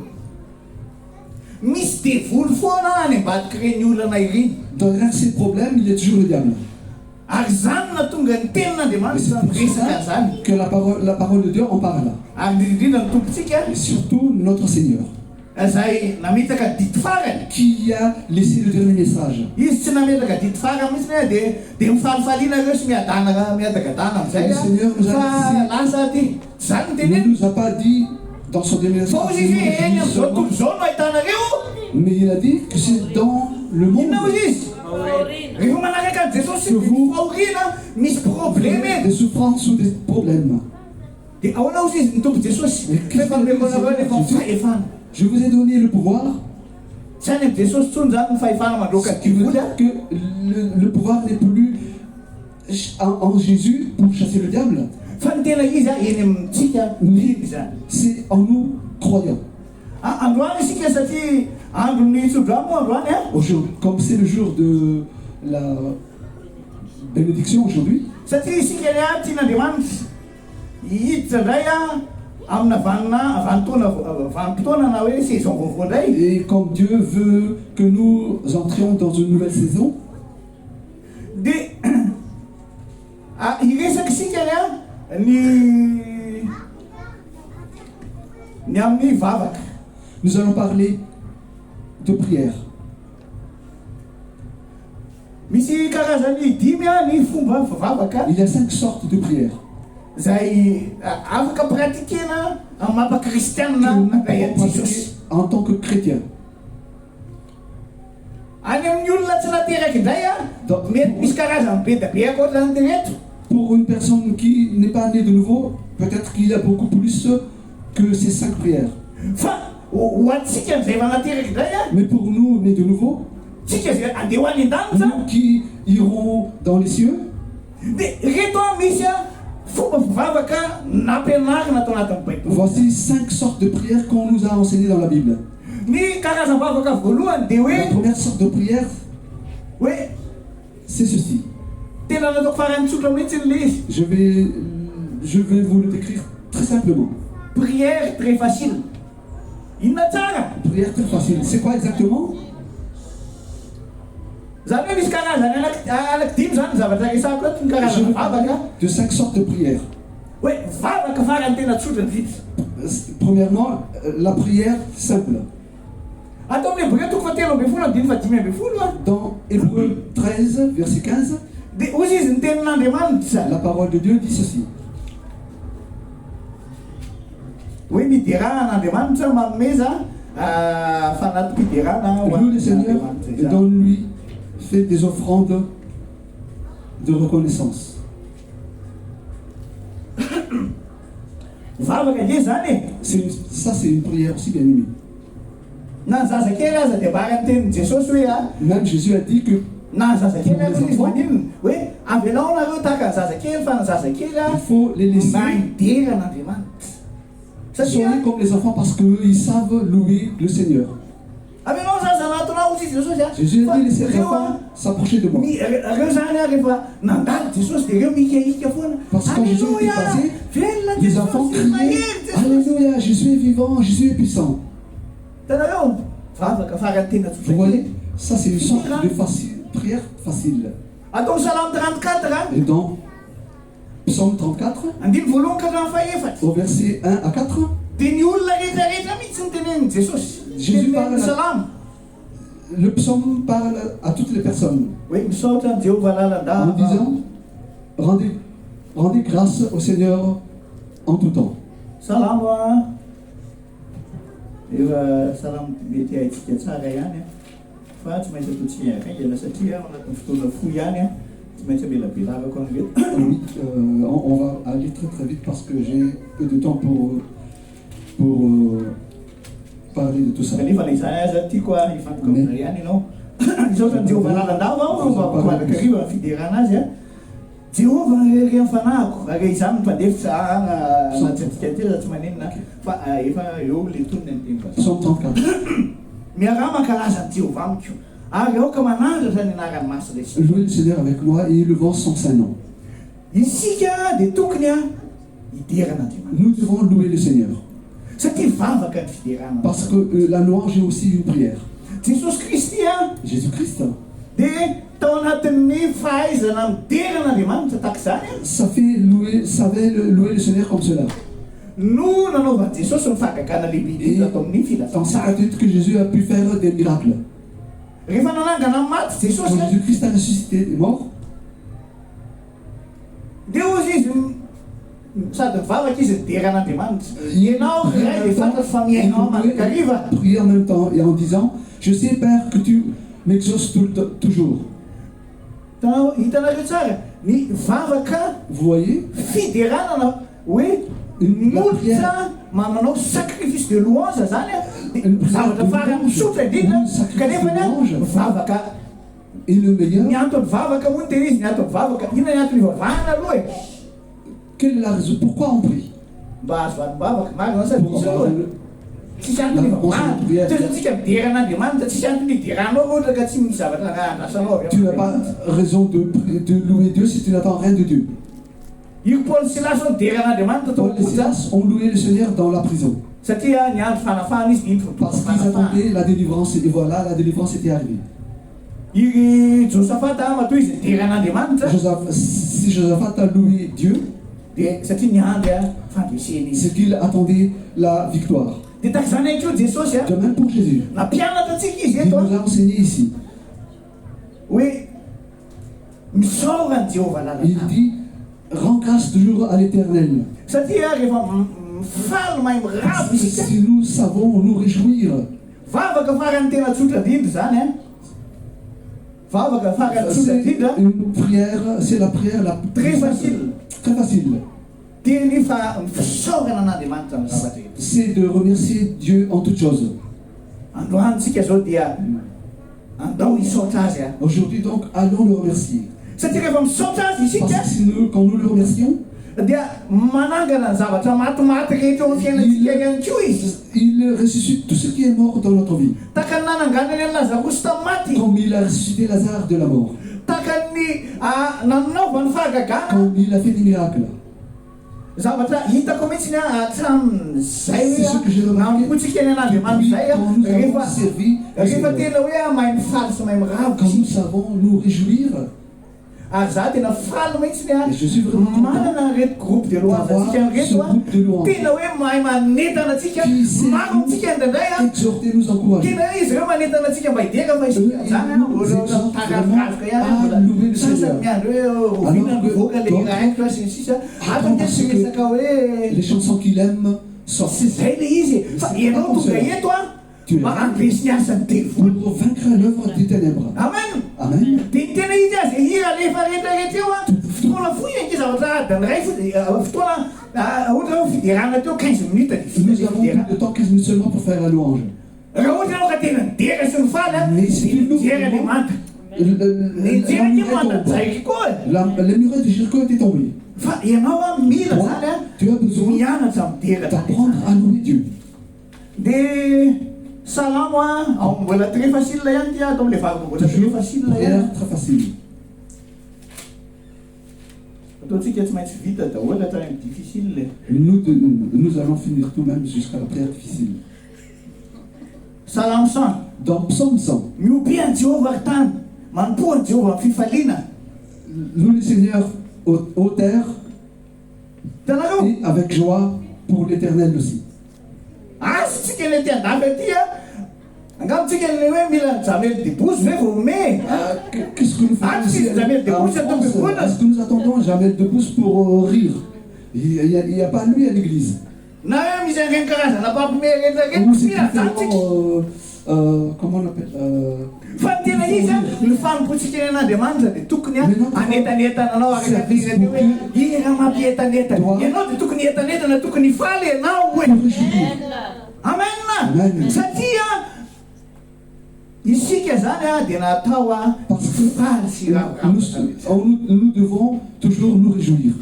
misy devoly foana any ambadiky reny olana ireny Derrière ces problèmes, il y a toujours le diable. ary zany na tonga ny Et tenin'Andriamanitra c'est pour miresaka ça zany que la parole de Dieu en parle. ary indrindrindra ny tompontsika Et surtout notre Seigneur, zay nametaka dity farany qui a laissé le dernier message. izy tsy nametaka dity farany mihitsy dia mifalifaliana ireo sy miadagadana amizay Le Seigneur nous a fa laissé- lasa ty zany ny Il ne teneny nous a pas dit dans son dernier message, fa ozy izy eny am'izao tompy zao no ahitanareo mais il a dit que c'est dans le monde inona ozy izy rehefa manaraka an Jesosy Que vous- fahoriana misy problème des souffrances ou des problèmes. dia ahoana ozy izy ny tompo Jesosy rehefa meko anareo rehefa fahefana Je vous ai donné le pouvoir, zany am Jesosy tsony zany ny fahefana mandroaka ce qui veut devoly a dire que le pouvoir n'est plus en Jésus pour chasser le diable, fa ny tena izy a eny amintsika biby zany c'est en nous croyants. Androany isika satria andron'ny tsodramo androany a. Aujourd'hui, comme c'est le jour de la bénédiction aujourd'hui, Satria isika ny a tian'Andriamanitra hiditra indray a amina vanim-potoana na hoe saison vaovao indray. et comme Dieu veut que nous entrions dans une nouvelle saison, Dia iresaka isika ny amin'ny vavaka. nous allons parler de prière. Misy karazany dimy ny fomba vavaka Il y a 5 sortes de prières zay afaka pratikena amin'ny mapa que kristianina nous anay pouvons Jesosy. pratiquer en tant que chrétiens. Any amin'ny olona tsy nateraky indray Donc, mety misy karazany be da be akoatrany tereto. pour une personne qui n'est pas née de nouveau, peut-être qu'il y a beaucoup plus que ces 5 prières. Fa ho antsika zay efa nateraky indray Mais pour nous, nés de nouveau, tsika zay andeha ho any an-danitra nous qui irons dans les cieux, dia reto misy fomba vavaka nampianarina atao anatin'ny Baiboly. voici 5 sortes de prières qu'on nous a enseignées dans la Bible. Ny karazany vavaka voalohany dia La hoe première sorte de prière, c'est ceci. tena nataoko farany tsotra mihitsy le izy. Je vais vous le décrire très simplement. Prière très facile. Inona tsara? Prière très facile. C'est quoi exactement? Zany hoe misy karazany anankidimy zany zavatra resako eto ny Je karazany vais vavaka. parler de 5 sortes de prières. Hoe vavaka farany tena tsotra indrindra. Premièrement, la prière simple. Atao amin'ny Hébreu toko fahatelo ambin'ny folo andiny fadimy ambin'ny folo Dans Hébreux 13, verset 15, dia ozy izy ny tenin'Andriamanitra la parole de Dieu dit ceci. hoe mideran'Andriamanitra manomeza fanaty-piderana ho Loue le Seigneur an'Andriamanitra et izany. donne-lui, fait des offrandes de reconnaissance. Vavaka ndre zany e. Ça, c'est une prière aussi bien aimée. Na ny zazakely aza dia bary ny tenin'i Jesosy hoe Même Jésus a dit que na ny zazakely aza izy maninona hoe avelao nareo tahaka ny zazakely fa ny zazakely il faut les laisser maideran'Andriamanitra. soigner Satria comme les enfants parce qu'ils savent louer le Seigneur. avelao zaza anatonao ozy izy Jesosy Jésus a dit laissez les enfants s'approcher de moi. reo zany rehefa nandalo Jesosy dia reo mikaika foana. Parce que quand Jésus était passé, velona les enfants Jesosy mahery criaient Jesosy. Alléluia, Jésus est vivant, Jésus est puissant. Tanareo vavaka farany tena Vous tsotra. voyez, ça c'est une sorte de prière facile. Atao Salame 34 Et dans Psaume 34, andiny voalohany ka hatramin'ny fahaefatra au verset 1 à 4, dia ny olona rehetrarehetra mihitsy ny tenenin'i Jesosy. Jésus parle Tenenin'ny Salamo le psaume parle à toutes les personnes hoe misaotra ny Jehovah en lalandava disant rendez grâce au Seigneur en tout temps. salamo efa salamo mety haitsika tsara ihany fa tsy maintsy ataontsika akaingana satria anatin'ny fotoana fo ihany tsy maintsy amelabelavako any reto. Oui, on va aller très très vite parce que j'ai peu de temps pour parler de tout ça. kanefa na izany aza tiako hifantoka aminay ihany ianao misaotra ny Jehovah lalandava aho manakariva ny fiderana azy Jehovah rery amin'ny fanahiko ary izany mipandefitra anatsyatika teza tsy maninona fa efa eo le tonony amin'ny teny vazaha. Psaume 34. miaraha mankalaza ny Jehovah amiko ary aoka manandratra ny anarany masina izy. Louez le Seigneur avec moi et élevons son saint nom. Isika dia tokony hideran'Andriamanitra Nous devons louer le Seigneur satria vavaka ny fiderana. parce que la louange est aussi une prière. Jesosy Kristy Jésus-Christ, dia tao anatin'ny fahaizana mideran'Andriamanitra tahaka izany savait louer le Seigneur comme cela. no nanaovan'i Jesosy ny fahagagana lehibe Et indrindra atao amin'ny dans cette filazantsara. attitude que Jésus a pu faire des miracles. Rehefa nanangana amin'ny maty Jesosy Quand Jésus-Christ a ressuscité des morts, dia ozy izy sady mivavaka izy nideran'Andriamanitra. Ianao ray dia fantatro fa miainao mandrakariva. prier en même temps et en disant je sais Père que tu m'exauces toujours. Hitanareo tsara ny vavaka Vous voyez, fideranana hoe La molitra prière. manao sacrifice de louange zany Une prière zavatra de farany louange. misotra indrindra Une sacrifice kanefa de louange. vavaka et le meilleur, ny antony vavaka moa ny tena izy ny antony vavaka inona ny antony ivavahana aloha e quelle est la raison? Pourquoi on prie? mba azo vanim-bavaka marina sady Pour misy avoir aloha tsisy antony tsika mideran'Andriamanitra tsisy antony hideranao ohatra ka tsy misy zavatra andrasanao Tu n'as pas raison de louer Dieu si tu n'attends rien de Dieu. io Paul Silas no nideran'Andriamanitra Paul et Silas ont loué le Seigneur dans la prison. satria ny andro fanafahana izy ny Parce qu'ils attendaient la délivrance et voilà, la délivrance était arrivée. i Josaphat matoa izy nideran'Andriamanitra Si Josaphat a loué Dieu, dia satria ny andro fandreseny izy c'est qu'il attendait la victoire. dia taky zany ay koa Jesosy De même pour Jésus. nampianatra antsika izy Il eto nous a enseigné ici. hoe misaorany Jéhovah Il lalana dit, rends grâce toujours à l'Éternel. satria rehefa mifaly mahay miravo isika Si nous savons nous réjouir, vavaka farany tena tsotra indrindra zany vavaka farany tsotra c'est indrindra une prière, c'est la prière la très facile très facile. dia ny fa misaorana an'Andriamanitra amin'ny zavatra eto C'est de remercier Dieu en toutes choses. androany tsika zao dia andao hisaotra azy Aujourd'hui donc, allons le remercier. satria rehefa misaotra azy isika Parce que si quand nous le remercions, dia manangana ny zavatra matimaty rehetra eo amin'ny fiainantsika ihany koa izy il ressuscite tout ce qui est mort dans notre vie. taka ny nananganany any Lazarosy tamin'ny maty Comme il a ressuscité Lazare de la mort. taka ny nanaovany fahagagana Comme il a fait des miracles. zavatra hitako mihitsy hatramin'izay C'est ce que j'ai remarqué. nampotsika any an'Andriamanitra zay Quand nous avons servi le rehefa Seigneur, tena hoe mahay mifaly sy mahay miravo quand nous savons nous réjouir, ary za tena faly mihitsy et je suis vraiment content manana reto groupe de louange d'avoir atsika ce reto groupe de louange tena hoe mahay manetana atsika qui sait maro atsika indraindray exhorter, nous encourager. tena izy reo manetana atsika mba hideka fa isika zany tagafravoka ihany sasany miandro hoe ovinany mivoaka le raiko sy sisa atante sy resaka hoe Les chansons qu'il aime sortent. sy zay le izy fa ianao tonga eto magnampisy ny asany devoly Pour vaincre l'œuvre des ténèbres. amen Amen. dia tena izy azy hira lefa rehetrarehetra eo fotoana foy anke zavatra adany ray fotoana ohatra hoe fiderana teo 15 minutes Nous avons plus de temps, 15 minutes seulement pour faire la louange. raha ohatra anao ka tena nidera sy ny faly dijera le manta nijera ke mandanjaiky koa Les murailles de Jéricho étaient tombées. fa ianao mila zany Tu as besoin mianatra midera d'apprendre à louer Dieu. dia salamo ao mbola très facile ihany ty atao am'le vavaka mbola très facile ihany Prière très facile. ataontsika tsy maintsy vita daholo hatrany difficile Nous allons finir tout même jusqu'à la prière difficile. salamo 100 Dans Psaume 100, miobiany Jéhovah ary tany manompoany Jéhovah amin'ny fifaliana loue le Seigneur aux terres tanareo et avec joie pour l'Éternel aussi. azotsika le ty andafy aty angambontsika le hoe mila jamel debouze ve vao ome Qu'est-ce que nous faisons Ah, ici si, Jamel Debbouze, en ça tombe France? bien. Est-ce que nous attendons Jamel Debbouze pour rire? Il n'y a pas lui à l'église. na hoe misy anreny karazana pampime rehetrarehetra Ou c'est mila zantsika différent, comment on appelle fa ny tena izy ny fanompotsika ny an'Andriamanitra dia tokony anetanetana anao aretradirany hoe ira mampientanetana ianao dia tokony entanetana tokony faly ianao hoe amen Amen. satria isika zany dia natao Parce que faly sy ravoravo nous devons toujours nous réjouir.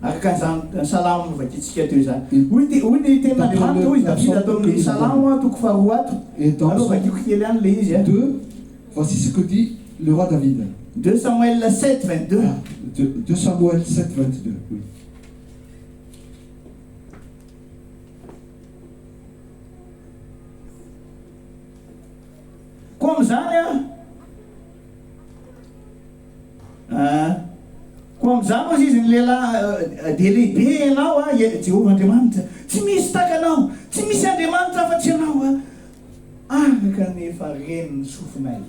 araka ny salamo novakitsika teo zany hoy ny tenin'Andriamanitra hoy izy davida atao amin'ny salamo toko faharoa ato Et dans alao Psaume vakiko kely any le izy 2, voici ce que dit le roi David. 2 Samuel 7 22 2 Samuel 7, 22. Oui. comme zany comme zany ozy izy ny lehilahy dia lehibe ianao Jehovah Andriamanitra tsy misy takanao tsy misy Andriamanitra afa-tsy ianao araka nefa reny ny sofinay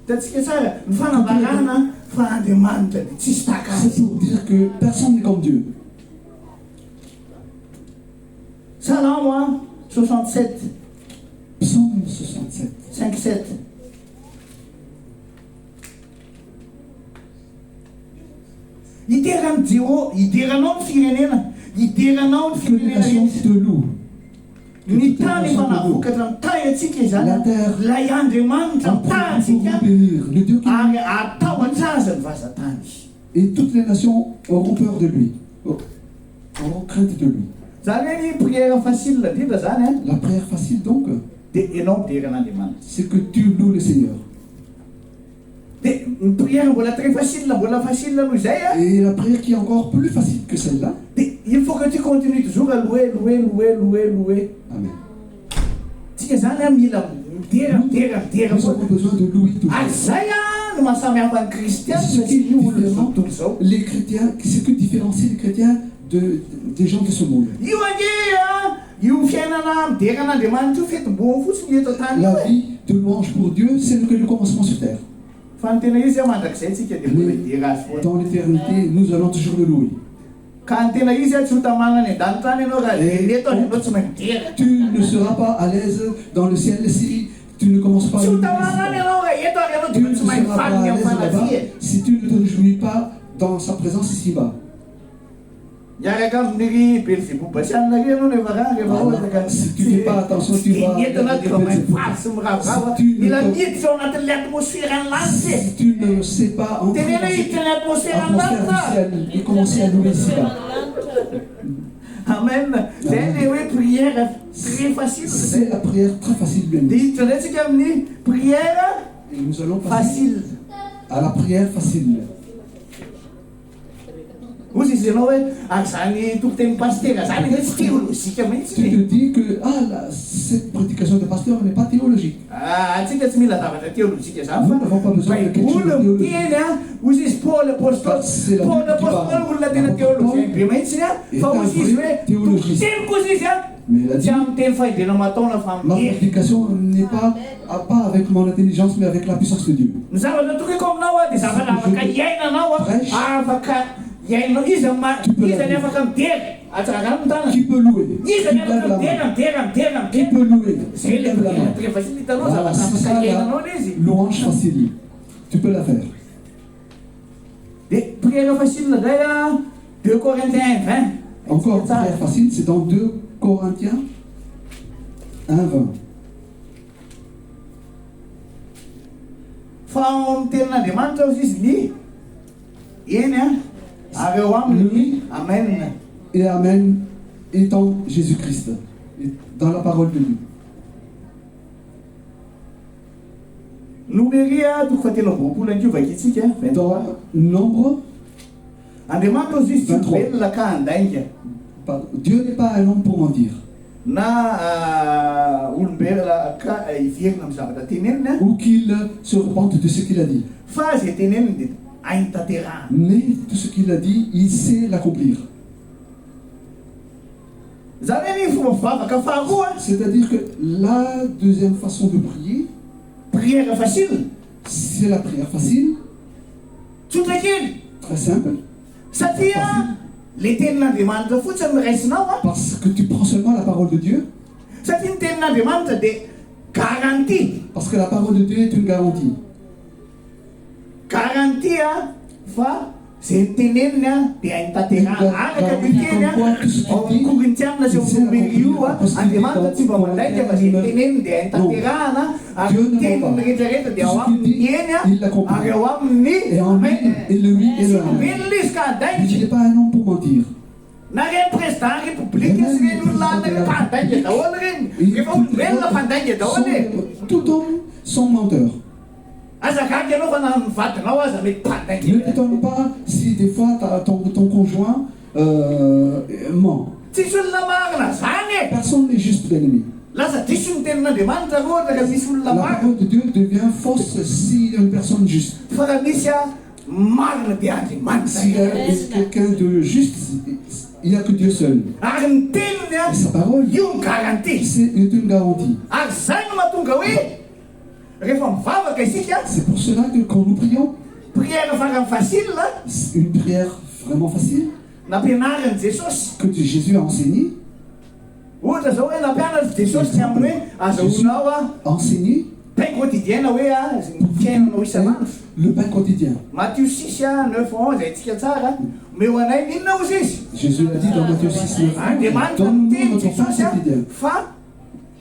tatsika tsara ny fanambarana fa Andriamanitra dia tsisy taka C'est azy pour dire que personne n'est comme Dieu. Salamo 67 Psaume 67. 5-7 hiderany Jéhovah hideranao ny firenena hideranao ny Que les firenena nations rehetra te louent. ny tany efa navokatra ny tay atsika izany La terre lay Andriamanitra a pour tatsika vous bénir. Le Dieu qui ary atahotra azy ny vazatany Et toutes les nations auront peur de lui, auront crainte de lui. zany hoe ny prière facile indrindra zany a La prière facile donc, dia ianao midera an'andriamanitra. c'est que tu loues le Seigneur. Dia ny prière mbola très facile noho izay a Et la prière qui est encore plus facile que celle-là, dia il faut que tu continues toujours à louer. amen. Tsika zany a mila midera Nous avons besoin de louer tout. ary zay a no mahasamihafa ny C'est kristianina ce qui sy ny olona différencie tontolo zao. les chrétiens, ce qui différencie les chrétiens des gens de ce monde. Io ange io fiainana midera an'andriamanitra io fetim-boany fotsiny eto an-tany io La vie de louange pour Dieu, c'est le commencement sur terre. fa ny tena izy a mandrakizay tsika dia mbola idera azy foana. Dans l'éternité, nous allons toujours le louer. Ka ny tena izy a tsy ho tamana ny an-danitra any ianao raha neto anao tsy mahay midera. Tu ne seras pas à l'aise dans le ciel si tu ne commences pas à Tsy ho louer. tamana any ianao raha eto any ianao Tu dia ne tsy mahay seras pas mifaly ny à amin'ny l'aise là-bas fanafia. si tu ne te réjouis pas dans sa présence ici-bas. Miaraka amin'ny Belzébuba sy anareo ianao rehefa ohatra Si tu ne fais pas attention, tu vas entina dia efa mahay être mifaly sy miravoravo. Si tu ne Mila te- miditra ao anatin'ilay atmosfera ny lanitra. Si tu ne sais pas entrer Tenena dans hiditra ny atmosfera ny l'atmosphère du lanitra. ciel et commencer à louer ici-bas. Amen. Zay ilay hoe prière très facile. C'est la prière très facile, bien Dia aimé. hiditra indray tsika amin'ny prière Et nous allons passer facile. à la prière facile. Ozy izy ianao hoe ary zany tokoteny pastera zany hoe tsy théolozika mihitsy Tu te ny. dis que cette prédication de pasteur n'est pas théologique. Atsika tsy mila zavatra théolozika zany Nous n'avons pas besoin de quelque chose de Baiboly théologique. miteny a ozy izy Paul apôstôly. C'est la Paul Bible qui apôstôly parle. olona tena théologien be mihitsy a Et fa un ozy izy vrai hoe théologiste. tokoteny kosa izy a Mais il a tsy dit, amin'ny teny fahidina mataona fa ma amin'ny prédication n'est pas avec mon intelligence, mais avec la puissance de Dieu. ny zavatra tokeko aminao a dia zavatra afaka iainanao a afaka iainanao izy izany afaka midera atsaraka ny tanana Qui peut louer? izy Qui ny lève afaka la main? midera Qui peut louer? zay Qui le lève la main? très facile hitanao Voilà, zavatra c'est ça afaka iainanao la izy louange facile. Tu peux la faire. dia prière facile ndray a 2 Corinthiens 20. Encore prière facile, c'est dans 2 Corinthiens 1:20. fa ao amin'ny tenin'andriamanitra ozy izy ny eny a ary eo aminy amen. Et Amen étant Jésus-Christ, et dans la parole de Dieu. Numéri a toko fatelo amby roapolo ankiovaka itsika 23. Dans Nombre, Andriamanitra ozy izy tsy 23. velona ka handainga Dieu n'est pas un homme pour mentir, na olombelona ka iverina amin'ny zavatra teneniny a ou qu'il se repente de ce qu'il a dit. fa zay teneniny dia hainy tanterahana. Mais tout ce qu'il a dit, il sait l'accomplir. Zany hoe ny fomba fivavaka faharoa C'est-à-dire que la deuxième façon de prier, prière facile c'est la prière facile, tsotra kely très simple, satria le tenin'andriamanitra fotsiny miraisinao a parce que tu prends seulement la parole de Dieu, satria ny tenin'andriamanitra dia garantie parce que la parole de Dieu est une garantie. garantie a fa zay teneniny a dia hainy tanterahana araka io teny a ao amin'ny korintianina sy amin'ny romery io a andriamanitra tsy mba mandaika fa zay teneniny dia hainy tanterahana ary teniny rehetrarehetra dia ao amin'ny eny a ary ao amin'ny Et en lui, et le oui et tsy le amen. velona izy ka Il handaika n'est pas un homme pour mentir. na reny président république sy reny olona ana rehefa handaika daholo reny rehefa olombelona mpandaika daholo e Tout homme sont menteurs. azakaka ianao fa na mivadinao aza mety mpandaika Ne t'étonne pas si des fois ton conjoint ment. tsisy olona marina zany e Personne n'est juste, bien-aimé. lasa diso ny tenin'andriamanitra koa ohatra ka misy olona La marina parole de Dieu devient fausse s'il y a une personne juste. fa raha misy a marina dia andriamanitra S'il y a quelqu'un de juste, il n'y a que Dieu seul. ary ny teniny a Et sa parole, io ny garantie c'est une garantie. ary zay no mahatonga hoe rehefa mivavaka isika C'est pour cela que quand nous prions, prière farany facile c'est une prière vraiment facile nampianariny jesosy que Jésus a enseignée, ohatra zao hoe nampianatra jesosy tsy aminy hoe azahoanao a enseigné pain quotidienne hoe a fiainanao isanandro le pain quotidien. Matthieu 6 9 11 aitsika tsara meo anay ninona ozy izy Jésus l'a dit dans Matthieu 6, 9. andriamanitra Donne-nous miteny notre pain jesosy a quotidien. fa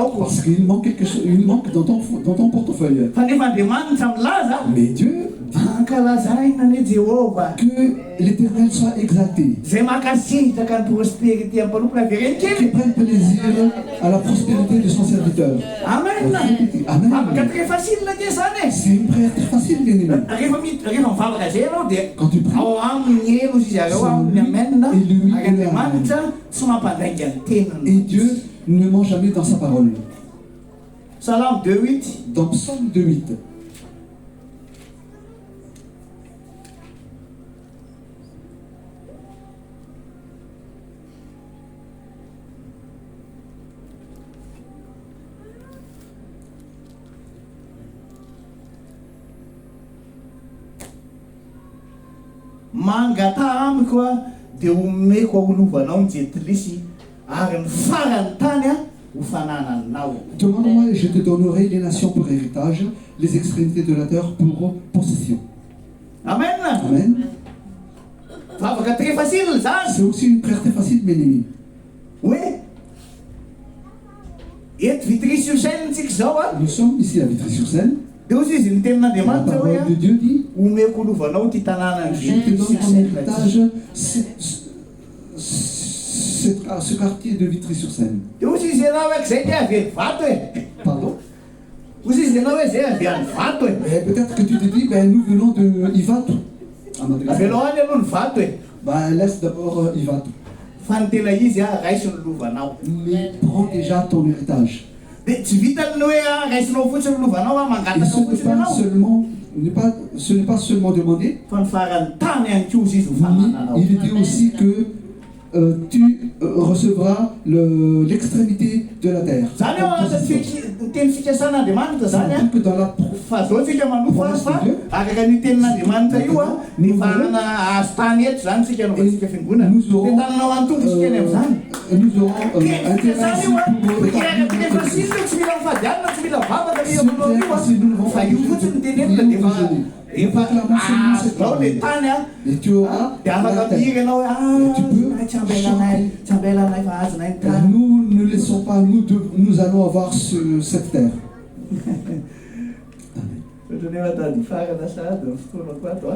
anao koa. Parce qu'il manque quelque chose, il manque dans ton portefeuille. Fa nefa Andriamanitra milaza Mais Dieu ankalazaina ne Jehova que l'Éternel soit exalté, zay makasitraka ny prospérité ampanompoka qu'il verenikely. prenne plaisir à la prospérité de son serviteur. Amen. Amen. Afaka très facile ke zany e. C'est une prière très facile, bien-aimé. Rehefa mivavaka zay anao dia Quand tu pries, ao aminy elo izy zareo amin'ny amena ary Andriamanitra tsy mampandainga ny et teniny. Dieu ne ment jamais dans sa parole. Psalm 2:8. Dans Psaume 2:8, mangata amiko a dia omeko aolovanao ny jetilisy ary ny farany tany a ho fanananao. demande-moi et je te donnerai les nations pour héritage, les extrémités de la terre pour possession. Amen. Amen. Vavaka très facile zany. C'est aussi une prière très facile, bien-aimé. Hoe eto Vitry-sur-Seine tsika zao a Nous sommes ici à Vitry-sur-Seine. dia ozy izy ny La tenin'Andriamanitra hoe parole de Dieu dit, omeko olovanao ty tanàna ny je te donne comme Vitry-sur-Seine. héritage ce quartier de Vitry-sur-Seine. Dia ozy izy ianao hoe zay dia avy any vato e. Pardon? Ozy izy ianao hoe zay avy any vato e. Et peut-être que tu te dis, ben, nous venons de Ivato. À Madagascar. Avelao any aloha ny vato e. Ben, laisse d'abord Ivato. Fa ny tena izy a raisy ny lovanao. Mais prends déjà ton héritage. Dia tsy vitany hoe raisinao fotsiny ny lovanao a Et mangataka fotsiny ianao. ce n'est pas seulement demander, Fa ny farany tany ihany koa izy ho mais fanananao. il dit aussi que tu recevras l'extrémité de la terre. Zany ao anatin'ny teny fikasan'Andriamanitra zany Donc dans la fa zao tsika manofa fa araka ny tenin'Andriamanitra io ny farana azo tany eto zany tsika anaovantsika fiangonana de tananao antonga isika any amin'izany nous aurons intérêt zany io pour refa sisy tsy mila mifadianina tsy mila vavaka ny amanao io fa io fotsiny tenenina de efa azonao le tany et tu auras de afaka mihiry anao hoe tsy ambelanay fa azonay ny tany. Nous ne laissons pas, nous allons avoir cette terre. Ohatran'ny tady farana sady ny fotoanako ato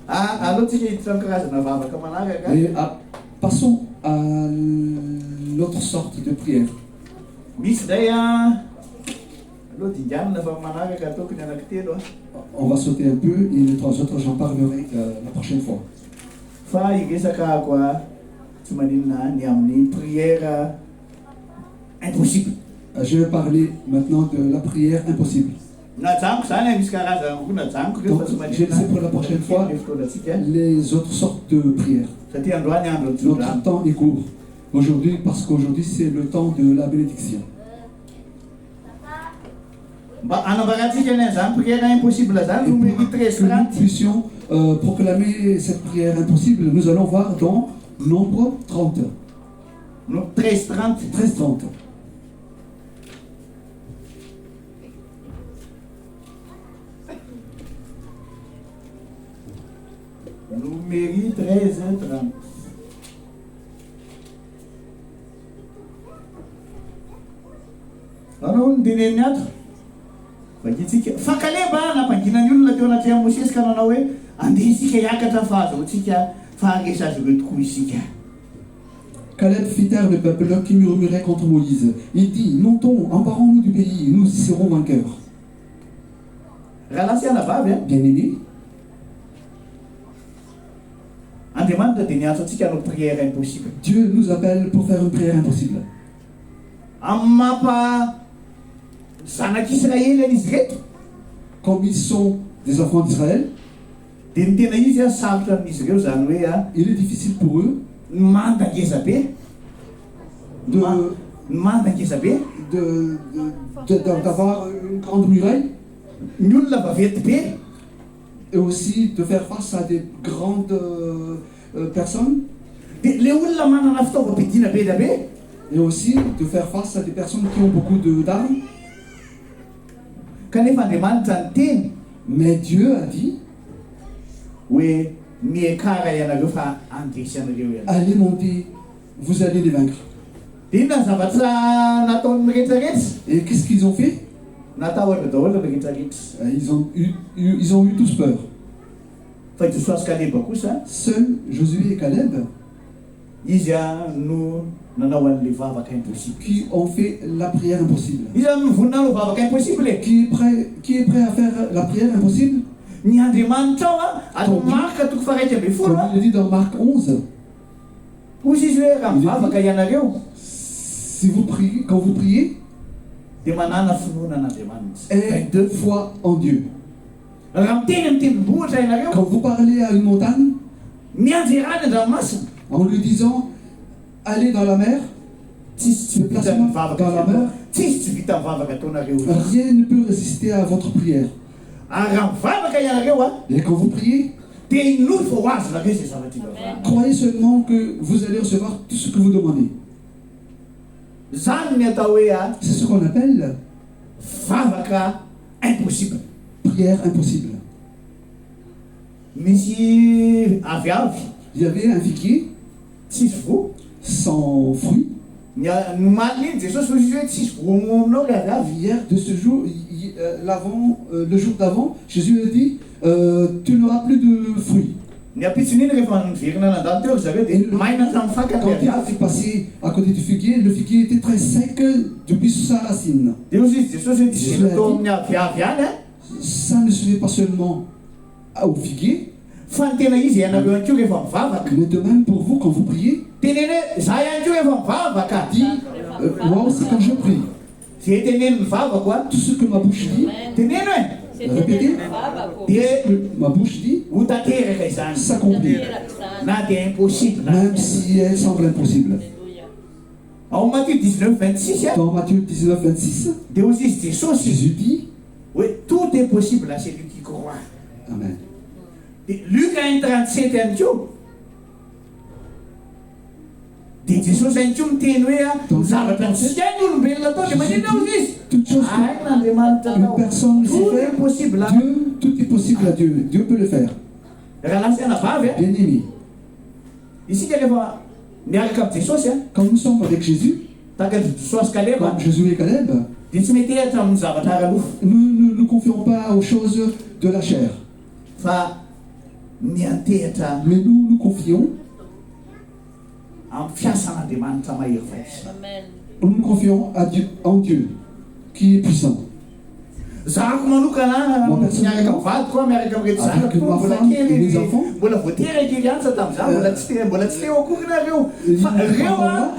aloha tsika hiditra amin'ny karazana vavaka manaraka. Et passons à l'autre sorte de prière. Misy ndray aloha dinganina fa manaraka ataoko ny anankitelo On va sauter un peu et les trois autres, j'en parlerai la prochaine fois. fa iresaka ako tsy maninona ny amin'ny prière impossible. Je vais parler maintenant de la prière impossible. Najanoko zany misy karazana koa najanoko rehefa Donc, tsy j'ai laissé pour la prochaine fois fotoanatsika les autres sortes de prières. satria androany andro Notre tsodrano temps est court. Aujourd'hui, parce qu'aujourd'hui, c'est le temps de la bénédiction. mba anambarantsika ny an'izany prière impossible zany no mérite Que nous 13:30 puissions proclamer cette prière impossible, nous allons voir dans Nombre 30. no 13:30 13-30. Numéri 13:30. Anao ny teneniny ato vakitsika fakaleba nampanginany olona teo anaty Mosesy ka nanao hoe andeha isika hiakatra fahazaotsika faharesa azy ireo tokoa isika. Caleb fit taire le peuple qui murmurait contre Moïse. Il dit, montons, emparons-nous du pays, nous y serons vainqueurs. Raha lasiana vavy Bien-aimés, Andriamanitra dia niantso antsika hanao prière impossible. Dieu nous appelle pour faire une prière impossible. Amin'ny mampa zanak'Israely izy reto Comme ils sont des enfants d'Israël, dia ny tena izy sarotra amin'izy ireo zany hoe il est difficile pour eux mandangeza be de, mandangeza be d'avoir une grande muraille ny olona vaventy be et aussi de faire face à des grandes personnes dia le olona manana fitaovam-pidiana be da be et aussi de faire face à des personnes qui ont beaucoup d'armes. kanefa Andriamanitra ny teny Mais Dieu a dit, hoe miekara ianareo fa andesy anareo ihany. allez monter, vous allez les vaincre. Dia inona ny zavatra nataon'ny rehetrarehetra Et qu'est-ce qu'ils ont fait? natahotra daholo ny rehetrarehetra Ils ont eu tous peur. fa Joshua sy Kaleba kosa Seuls Josué et Caleb izy no nanao an'le vavaka impossible. qui ont fait la prière impossible. Izy no vonina anao vavaka impossible e. Qui est prêt à faire la prière impossible? Ny Andriamanitra ao ato marka toko faraika amby folo Comme il le dit dans Marc 11, hozy izy hoe raha mivavaka ianareo si vous priez, quand vous priez, dia manana finoanan'Andriamanitra. aie 2 foi en Dieu. Raha miteny amin'ny tendrombohitra ianareo Quand vous parlez à une montagne, mianjy rany an-dranomasina en lui disant, allez dans la mer, tsisy tsy vita Déplacement mivavaka dans la mer. tsisy tsy vita mivavaka ataonareo. rien ne peut résister à votre prière. Ary raha mivavaka ianareo Et quand vous priez, dia inozy fa ho azonareo izay zavatra ivavahana. croyez seulement que vous allez recevoir tout ce que vous demandez. Zany ny atao hoe C'est ce qu'on appelle vavaka impossible. prière impossible. Misy aviavy Il y avait un figuier tsisy vo sans fruits. nomaly iny Jesosy hozy izy hoe tsisy vo aminao le aviavy. Hier, de ce jour, le jour d'avant, Jésus a dit, tu n'auras plus de fruits. Ny ampitsiny iny rehefa niverina nandalo teo zareo dia maina tamin'ny fakany Quand le il aviavy. est passé à côté du figuier était très sec depuis sa racine. Dia hozy izy Jesosy hoe tsy atao amin'ny aviavy ihany Ça ne se fait pas seulement au figuier, fa ny tena izy ianareo ihany koa rehefa mivavaka. mais de même pour vous quand vous priez. Teneny hoe za ihany koa rehefa mivavaka Dit, moi aussi quand je prie, zay teneny mivavako tout ce que ma bouche dit, teneny hoe Répétez. Ma bouche dit, ho tanteraka izany s'accomplit. na dia impossible Même si elle semble impossible. ao Matthieu 19:26 Dans Matthieu 19, 26, dia hozy izy Jesosy Jésus dit, hoe tout est possible à celui qui croit. Amen. Dia Luc 1:37 ihany koa dia Jesosy ihany koa miteny hoe ny zavatra tsy hainy olombelona atao dia manina hozy izy Toute chose n'Andriamanitra qu'une atao personne sait tout est faire, possible à Dieu, tout est possible à Dieu. Dieu peut le faire. raha lasaina vavy Bien aimé, isika rehefa miaraka amin'ny Jesosy quand nous sommes avec Jésus, tahaka Joshua sy Caleb comme Josué et Caleb, dia tsy mety ehatra amin'ny zavatra ara-nofo nous ne nous confions pas aux choses de la chair, fa miantehatra mais nous nous confions, amin'ny fiasan'Andriamanitra mahery vaisa. nous nous confions à Dieu, en Dieu, qui est puissant. Zahako manokana Moi, personnellement, miaraka amin'ny vadiko a miaraka amin'ny reto avec zanako ma mbola femme et kely mes enfants, mbola voateraka iry antsa tamin'izany mbola tsy teo akory nareo fa reo a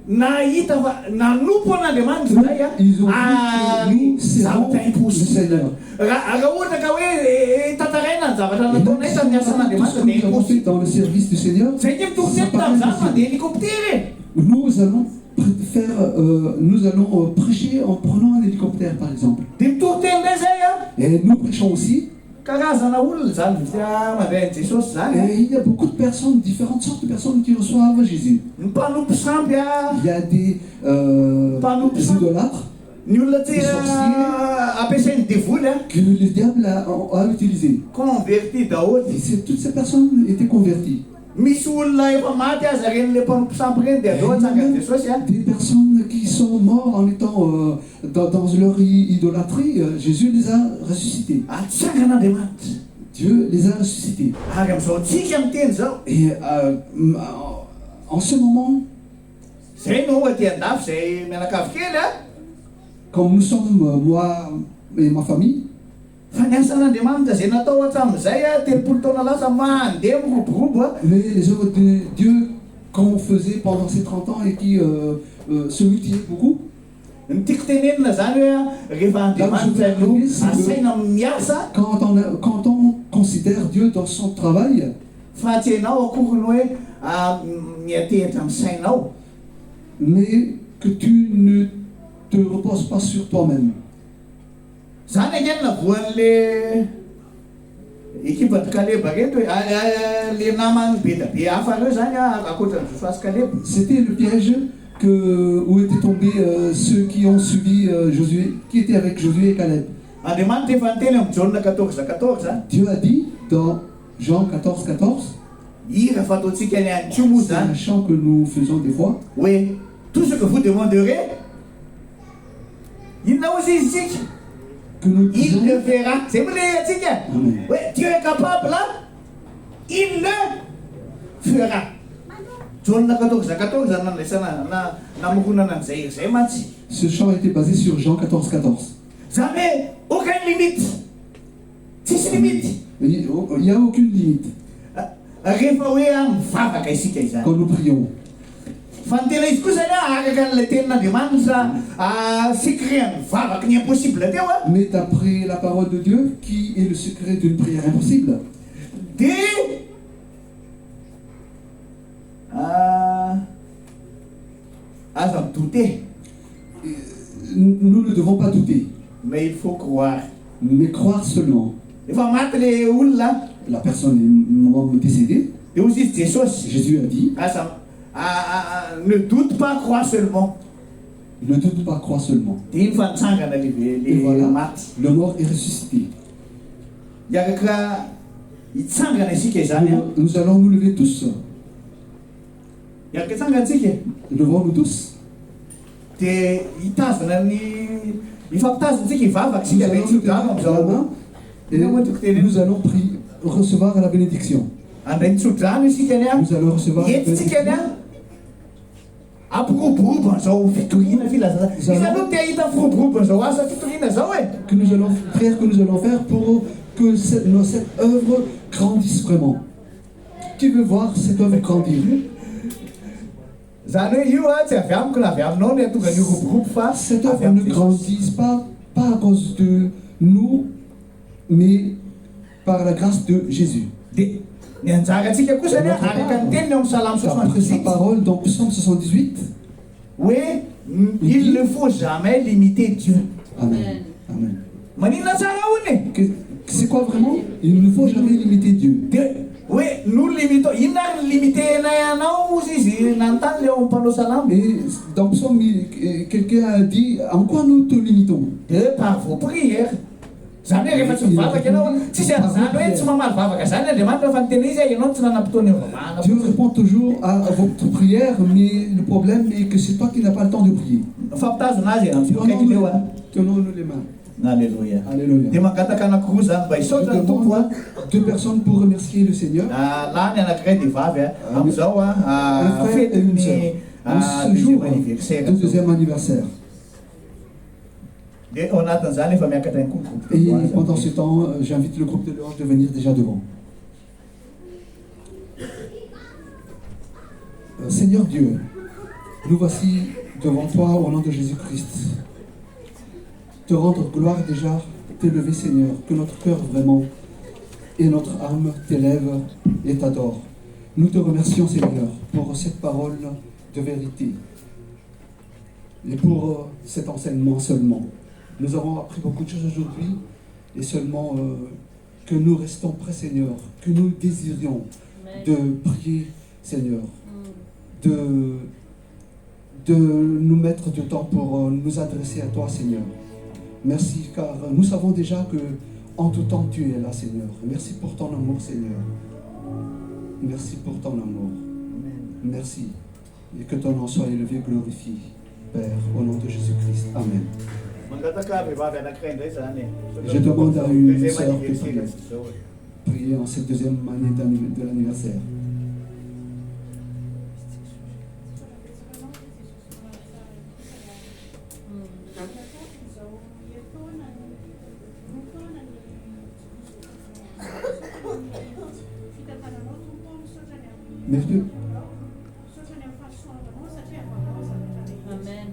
nahita fa nanompo an'Andriamanitra zay ils ont vu que ary nous servons zavatra le impossible Seigneur. raha ohatra ka hoe tantaraina ny zavatra Et nataonay même tamin'ny tout ce asan'Andriamanitra que dia nous avons fait impossible dans le service du Seigneur, zay ny mitokoteny ça paraît tamin'izany impossible. mandeha hélicoptère Nous allons nous allons prêcher en prenant un hélicoptère par exemple. dia mitokoteny ndray zay a Et nous prêchons aussi. karazana olona zany mandray an'i Jesosy zany Et il y a beaucoup de personnes, différentes sortes de personnes qui reçoivent Jésus. ny mpanompo sampy a Il y a des idolâtres ny olona tsy ampiasainy devoly a que le diable a utilisé. converti daholo Et toutes ces personnes étaient converties. misy olona efa maty aza reny le mpanompo sampy reny dia Et adao il y a atsangany même Jesosy a des personnes qui sont mortes en étant dans leur idolâtrie. Jésus les a ressuscités. atsangan'Andriamanitra Dieu les a ressuscités. ary amin'izao tsika miteny zao Et en ce moment, zay no aty andafy zay mianakavy kely a comme nous sommes, moi et ma famille, fa ny asan'Andriamanitra zay natao hatramin'izay a 30 taona lasa mandeha miroborobo a mais les œuvres de Dieu qu'on faisait pendant ces 30 ans et qui se multipliaient beaucoup, ny tiako tenenina zany hoe rehefa Andriamanitra no asaina miasa quand on considère Dieu dans son travail, fa tsy hainao akory ny hoe miatehitra amin'ny sainao mais que tu ne te reposes pas sur toi-même. zany angeny navoan'le équipe de Caleb reto hoe le namany be da be hafa reo zany akoatran'ny Joshua sy Caleb C'était le piège où étaient tombés ceux qui ont suivi Josué, qui étaient avec Josué et Caleb. Andriamanitra efa niteny amin'ny Jauna 14:14 Dieu a dit dans Jean 14, 14, hira fataontsika ny any ko moa c'est un zany chant que nous faisons des fois, hoe tout ce que vous demanderez inona ozy izy tsika que nous il disons, le verra zay moa le atsika Amen. hoe Dieu est capable il le fera Jauna 14:14 nandraisana namoronana an'izay zay mantsy Ce chant était basé sur Jean 14, 14. zany hoe aucun limite tsisy limite Il n'y a aucune limite rehefa hoe mivavaka isika izany quand nous prions. fa ny tena izy koa zany araka n'ilay tenin'Andriamanitra secret mivavaka ny impossible teo a Mais d'après la parole de Dieu, qui est le secret d'une prière impossible, dia aza midouter nous ne devons pas douter, mais il faut croire mais croire seulement. efa maty le olona La personne est mort décédée. dia ozy izy Jesosy Jésus a dit, asa ne doute pas croire seulement ne doute pas, crois seulement. dia iny fa nitsangana Et le voilà, maty le mort est ressuscité. iaraka hitsangana isika izany a Nous allons nous lever tous. iaraka hitsangantsika Levons-nous tous. dia hitazana ny ifampitazantsika hivavaka Nous sika allons nous tenir betsodrano la am'izao main et nous allons recevoir la bénédiction. andray nitsodrano isika any a Nous allons recevoir la entsika any bénédiction. a ampiroborobo an'izao fitoriana filaza izy aloha te ahita firoborobo an'izao asa fitoriana zao e Que nous allons, frère, que nous allons faire pour que cette œuvre grandisse vraiment. Qui veut voir cette œuvre grandir? zany hoe io a tsy avy amiko na avy aminao ny atonga ny roborobo fa Cette avy œuvre ne amin'ny Jesosy. grandisse pas à cause de nous, mais par la grâce de Jésus. Dia ny anjarantsika kosa ny araka ny teniny eo amin'ny Salamo Après sa 78 parole dans Psaume 78, hoe il ne faut jamais limiter Dieu. Amen. Amen. Maninona tsara hono e? C'est quoi vraiment? Il ne faut jamais limiter Dieu. Dia hoe no limito inona ary limitenay anao ozy izy nanontany le ao amin'ny mpanao salamo. Et dans Psaume, quelqu'un a dit, en quoi nous te limitons? Dia par vos prières. Zany hoe rehefa tsy mivavaka ianao tsisy an'izany hoe tsy mamaly vavaka zany Andriamanitra fa niteny izy ianao tsy nanam-potoana ivavahana. Dieu répond toujours à votre prière, mais le problème est que c'est toi qui n'as pas le temps de prier. Fampitazona azy amin'ny akaiky leo a. Tenons-nous les mains. Alléluia. Alléluia. Dia mangataka anankiroa zany mba Je hisaotra ny tompo a. demande 2 personnes pour remercier le Seigneur. Lany anankiray dia vavy a amin'izao Un frère et une sœur. En ce deuxième jour anniversaire. de deuxième anniversaire. Dia ao anatin'izany efa miakatra ihany koa ny Et groupe. pendant ce temps, j'invite le groupe de louange de venir déjà devant. Seigneur Dieu, nous voici devant toi au nom de Jésus-Christ. Te rendre gloire déjà, t'élever Seigneur, que notre cœur vraiment et notre âme t'élève et t'adore. Nous te remercions Seigneur pour cette parole de vérité et pour cet enseignement seulement. Nous avons appris beaucoup de choses aujourd'hui et seulement que nous restons prêts Seigneur, que nous désirions de prier Seigneur, de nous mettre du temps pour nous adresser à toi Seigneur. Merci car nous savons déjà que en tout temps tu es là Seigneur. Merci pour ton amour Seigneur. Merci pour ton amour. Merci. Et que ton nom soit élevé, glorifié. Père, au nom de Jésus-Christ. Amen. Je demande à une sœur de prier en cette deuxième année de l'anniversaire. Merci. Amen.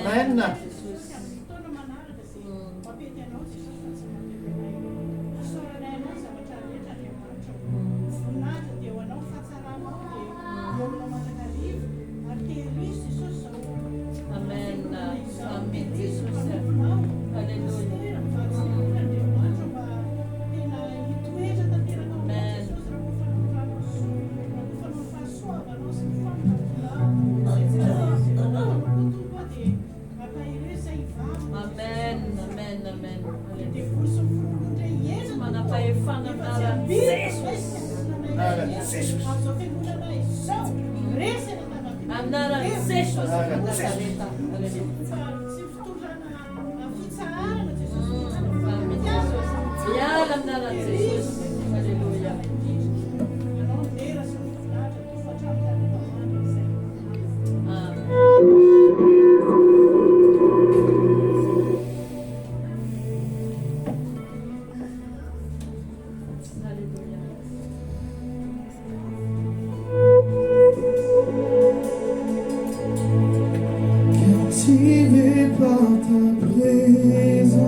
Amen. Captivé par ta présence,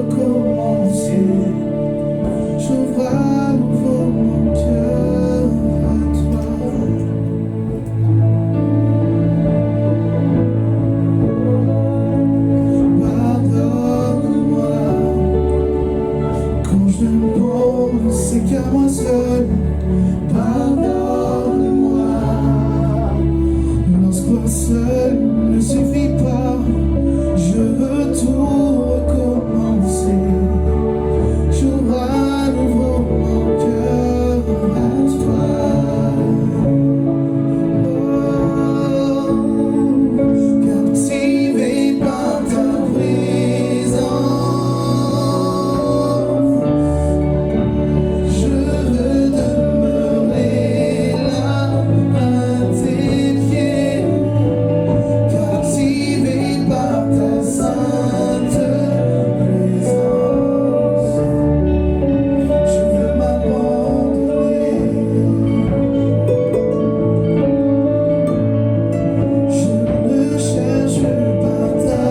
recommencer. J'ouvre à nouveau mon cœur à toi. Pardonne-moi quand je ne pense qu'à moi seul. Pardonne-moi lorsqu'un seul ne suffit pas. Je veux tout recommencer. J'ouvre à nouveau mon cœur à toi. Oh, captivé par ta présence, je veux demeurer là à tes pieds. Captivé par ta sainte présence, je veux m'abandonner. Je ne cherche pas ta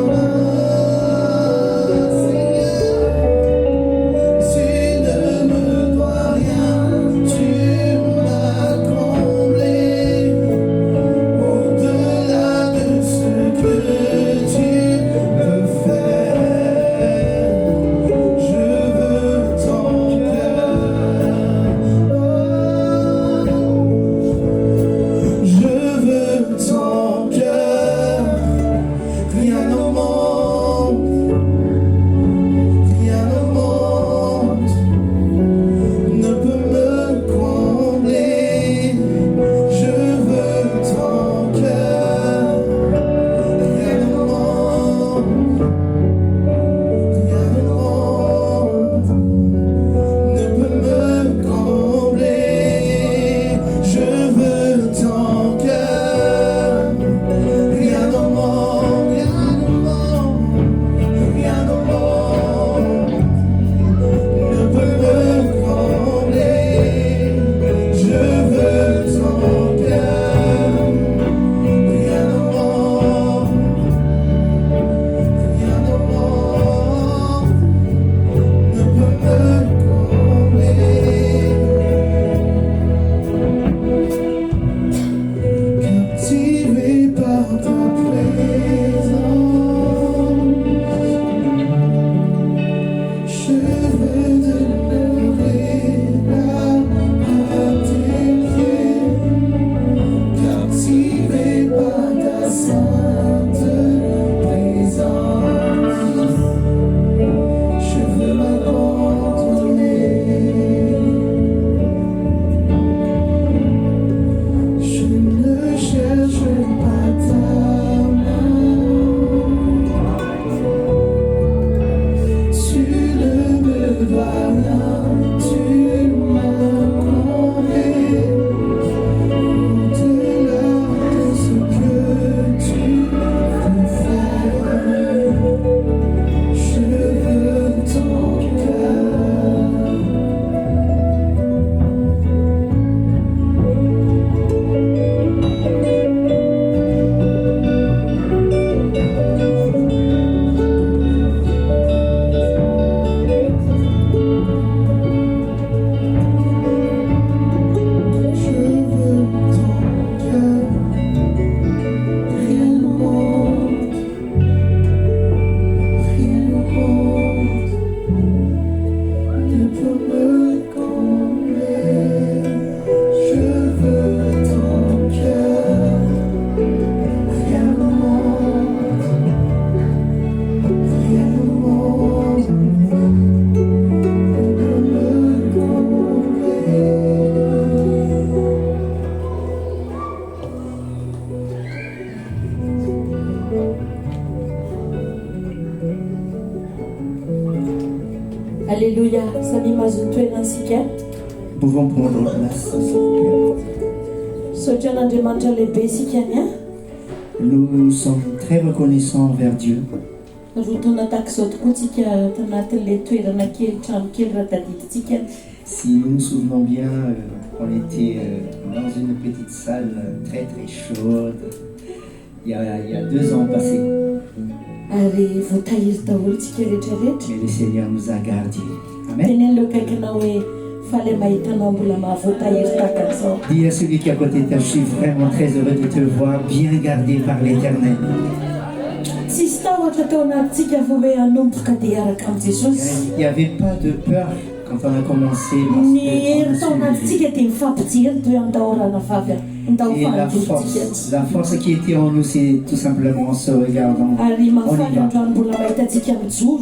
main, Seigneur. Tu ne me dois rien, tu m'as comblé. Au-delà de ce que tu peux faire, je veux ton cœur. Je veux ton cœur. Rien au monde, rien au monde ne peut me combler. Je veux ton cœur. Rien au monde, rien au monde ne peut me combler. Je veux ton cœur. Rien au monde, rien au monde ne peut me combler. Je veux ton cœur. Rien au monde, rien au monde ne peut me combler. Captivé par ta présence, je veux demeurer là à tes pieds. Captivé par ta sainte présence, je veux m'abandonner. Je ne cherche pas ta main. Tu ne me dois rien, tu m'as comblé. Au-delà de ce que tu peux faire, je veux ton cœur. Je veux ton cœur. Rien au monde, rien au monde ne peut me combler. Je veux ton cœur. Rien au monde, rien au monde ne peut me combler. Alléluia. Sami mazuntoe nansika. Nous pouvons prendre place. Sojana demanja lehibe sikania. Nous sommes très reconnaissants envers Dieu Rotona tahak'izao tokoa tsika tanatin'ilay toerana kely trano kely raha tadiditsika. Si nous nous souvenons bien, on était dans une petite salle très très chaude. il y a 2 ans passés. Ary voatahiry daholo tsika rehetrarehetra. Mais le Seigneur nous a gardés. Amen. Tenen'ileo kaikanao hoe faly mahitanao mbola mahavoatahiry tahaka an'izao. Dis à celui qui est à côté de toi, je suis vraiment très heureux de te voir bien gardé par l'Éternel. Tsisy tahotra tao anatintsika fa hoe hanomboka dia hiaraka amin'i Jesosy. Il n'y avait pas de peur quand on a commencé. Ny hery tao anatintsika dia mifampijery toy andahorana vavy andao Et fahanjorotsika. la force qui était en nous, c'est tout simplement en se regardant. Ary On mahafaly y va. androany mbola mahitantsika mijoro.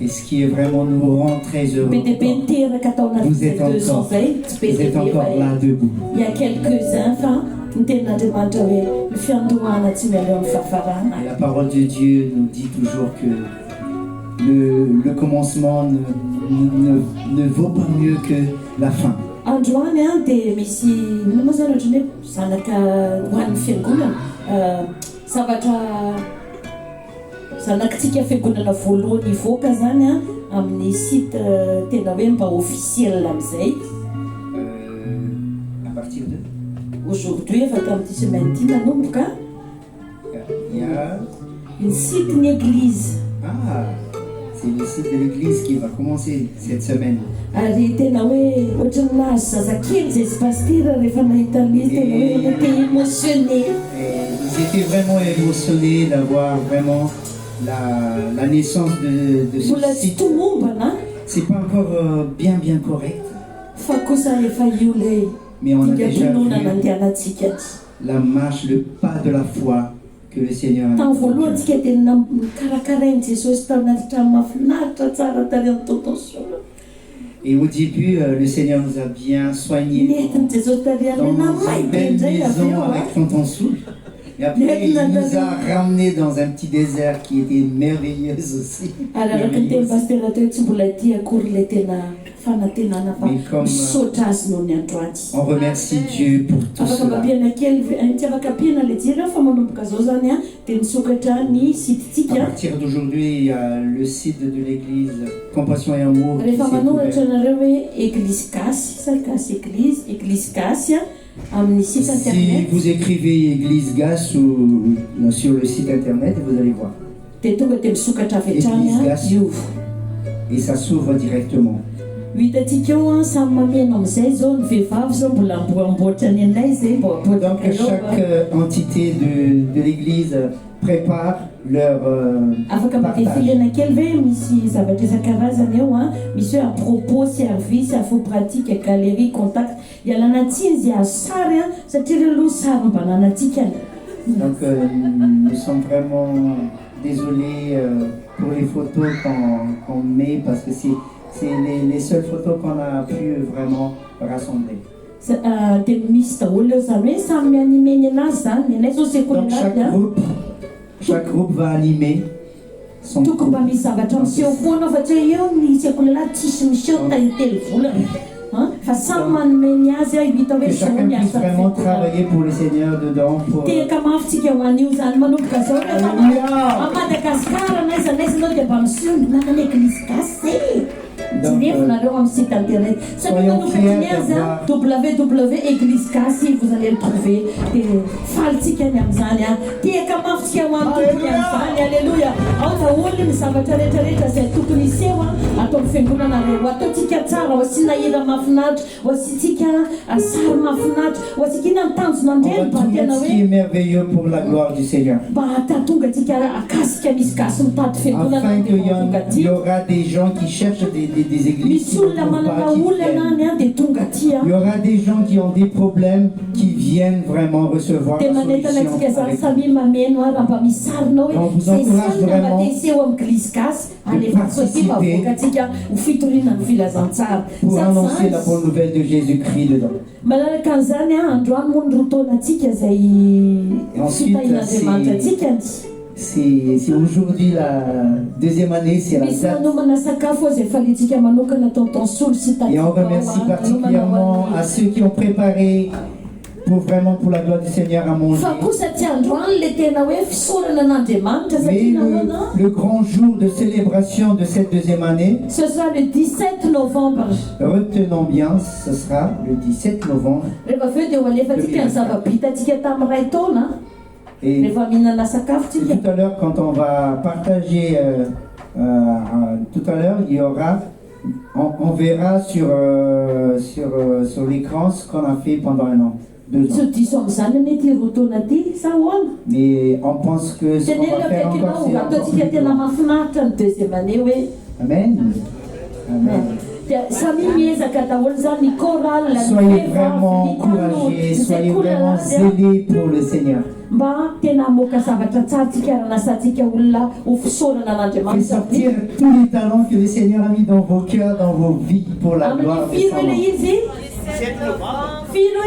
Et ce qui est vraiment nous rend très heureux. Be dia be niteraka tao Vous êtes anatin'izay 2 ans encore, zay tsy be vous dia êtes be encore fa là debout. il y a quelques-uns fa ny tenin'Andriamanitra hoe ny fiandohana tsy mialeo amin'ny fahafarana. Et la parole de Dieu nous dit toujours que le commencement ne vaut pas mieux que la fin. Androany dia misy inona moa zany ohatrany hoe zanaka ho an'ny fiangonana zavatra zanakitsika fiangonana voalohany ivoaka zany amin'ny site tena hoe mba officiel amin'izay. À partir de Aujourd'hui efa tamin'ity semaine ity nanomboka il y a ny site ny église. ah, c'est le site de l'église qui va commencer cette semaine. Ary tena hoe ohatrany nahazo zazakely zay sy pasteur rehefa nahita an'izy tena hoe te émotionné. Et ils étaient vraiment émotionnés d'avoir vraiment la naissance de ce Mbola tsy site. tomombana C'est pas encore bien correct, fa kosa efa io le mais on a déjà dingatonona vu nandehanantsika. la marche, le pas de la foi que le Seigneur a Tamin'ny fait. voalohany tsika dia nikarakarainy Jesosy tao anaty trano mahafinaritra tsara tary amin'ny tontonsola. Et au début, le Seigneur nous a bien soignés Nentin Jesosy tary dans amin'ny une namay be belle indray avy maison eo avec tonton Soul. Et après, il nous a ramenés dans un petit désert qui était merveilleux aussi. ary araka ny teny pasteur teo tsy mbola ity akory le tena fanantenana fa Mais comme, misaotra azy noho ny androany. On remercie Dieu pour tout Afaka cela. mampiana kely tsy afaka ampiana le jiro fa manomboka zao zany dia nisokatra ny À sititsika. partir d'aujourd'hui, il y a le site de l'église Compassion et Amour qui Rehefa s'est manoratra ouvert. anareo hoe église gasy sa gasy église gasy amin'ny site Si internet vous écrivez Église Gas ou sur le site internet, vous allez voir. dia tonga dia misokatra avy hatrany Église gasy. io. Et ça s'ouvre directement. Hitantsika eo samy mameno amin'izay zao ny vehivavy zao mbola amboamboatra ny anay zay mbo Donc chaque entité de l'église prépare leur afaka partage. madefilana kely ve misy zavatra isan-karazany eo misy hoe apropos service info pratique galerie contact ialana tsiny zay azo sary satria ireo aloha sary mba nanantsika. Donc nous sommes vraiment désolés pour les photos qu'on met parce que c'est les seules photos qu'on a pu vraiment rassembler. Dia misy daholo eo zany hoe samy mianimeny anazy zany anay zao sekoly Donc anaty chaque groupe va animer son tokony mba misy zavatra miseho foana fa tsy hoe eo ny sekoly anaty tsisy miseho telo volana fa samy manomeny azy hita hoe que zao chacun ny puisse asa vraiment travailler pour le Seigneur dedans. Pour... tehaka mafy tsika ho an'io zany manomboka zao Alléluia. a Madagasikara naizanao dia mba miseho nanany église gasy Donc, jinevonareo amin'ny site internet satria soyons manomboka fiers tiny azy d'avoir- www église gasy vous allez le trouver dia falitsika ny amin'izany tehaka mafy tsika ho an'ny tompony amin'izany alleluia aoka olona ny zavatra rehetrarehetra zay tokony iseho atao amin'ny fiangonanareo ataotsika tsara ho asina hira mahafinaritra ho asitsika sary mahafinaritra ho asika ina mitanjona On andreny va mba tout tena mettre ce qui hoe est merveilleux pour la gloire du Seigneur. mba tatonga tsika akasika misy gasy mitady fiangonana Afin qu'il dia tonga il y ty aura des gens qui cherchent des églises misy qui ne olona trouvent manana pas, qui olana viennent. any dia tonga ty Il y aura des gens qui ont des problèmes qui viennent vraiment recevoir dia la manentana solution. antsika zany avec samy mameno raha mba misy sarinao On hoe vous zay encourage sarina mba vraiment te iseho amin'ny glisy gasy alefa soty mba participer. avoaka atsika ho fitorinany filazantsara pour annoncer la bonne nouvelle de Jésus-Christ dedans. malalaka an'izany androany moa ny rotaonantsika zay Ensuite, fitahin'andriamanitra atsika C'est aujourd'hui la deuxième année, c'est la misy date. manomana sakafo zay falitsika manokana tonton solo sy Et on remercie particulièrement à ceux qui ont préparé pour la gloire du Seigneur à manger. fa kosa tsy androany le tena hoe fisorana n'andriamanitra Mais satria nanona le grand jour de célébration de cette deuxième année, ce sera le 17 novembre retenons bien, ce sera le 17 novembre. rehefa aveo dia ho alefatsika ny zava-bitatsika tamin'ny ray taona Et rehefa mihinana sakafo tsika. tout à l'heure, quand on va partager, tout à l'heure, il y aura, on verra sur l'écran ce qu'on a fait pendant 1 an, 2 Tsy ans. ho diso amin'izany anie ty roa taona ty sa hoana. Mais on pense que ce qu'on Tenelo va faire encore, akaikinao c'est encore ataontsika plus tena grand. mahafinaritra ny deuxième année hoe Amen. Amen. dia samy miezaka daholo zany ny chorale Soyez vraiment encouragés, soyez vraiment zélés pour le Seigneur. mba tena hamoaka zavatra tsara tsika aranasantsika olona ho fisaorana Faites an'andriamanitra sortir tous les talents que le Seigneur a mis dans vos cœurs, dans vos vies, pour la gloire amin'ny de firy son ele nom. izy 7 novembre. filo e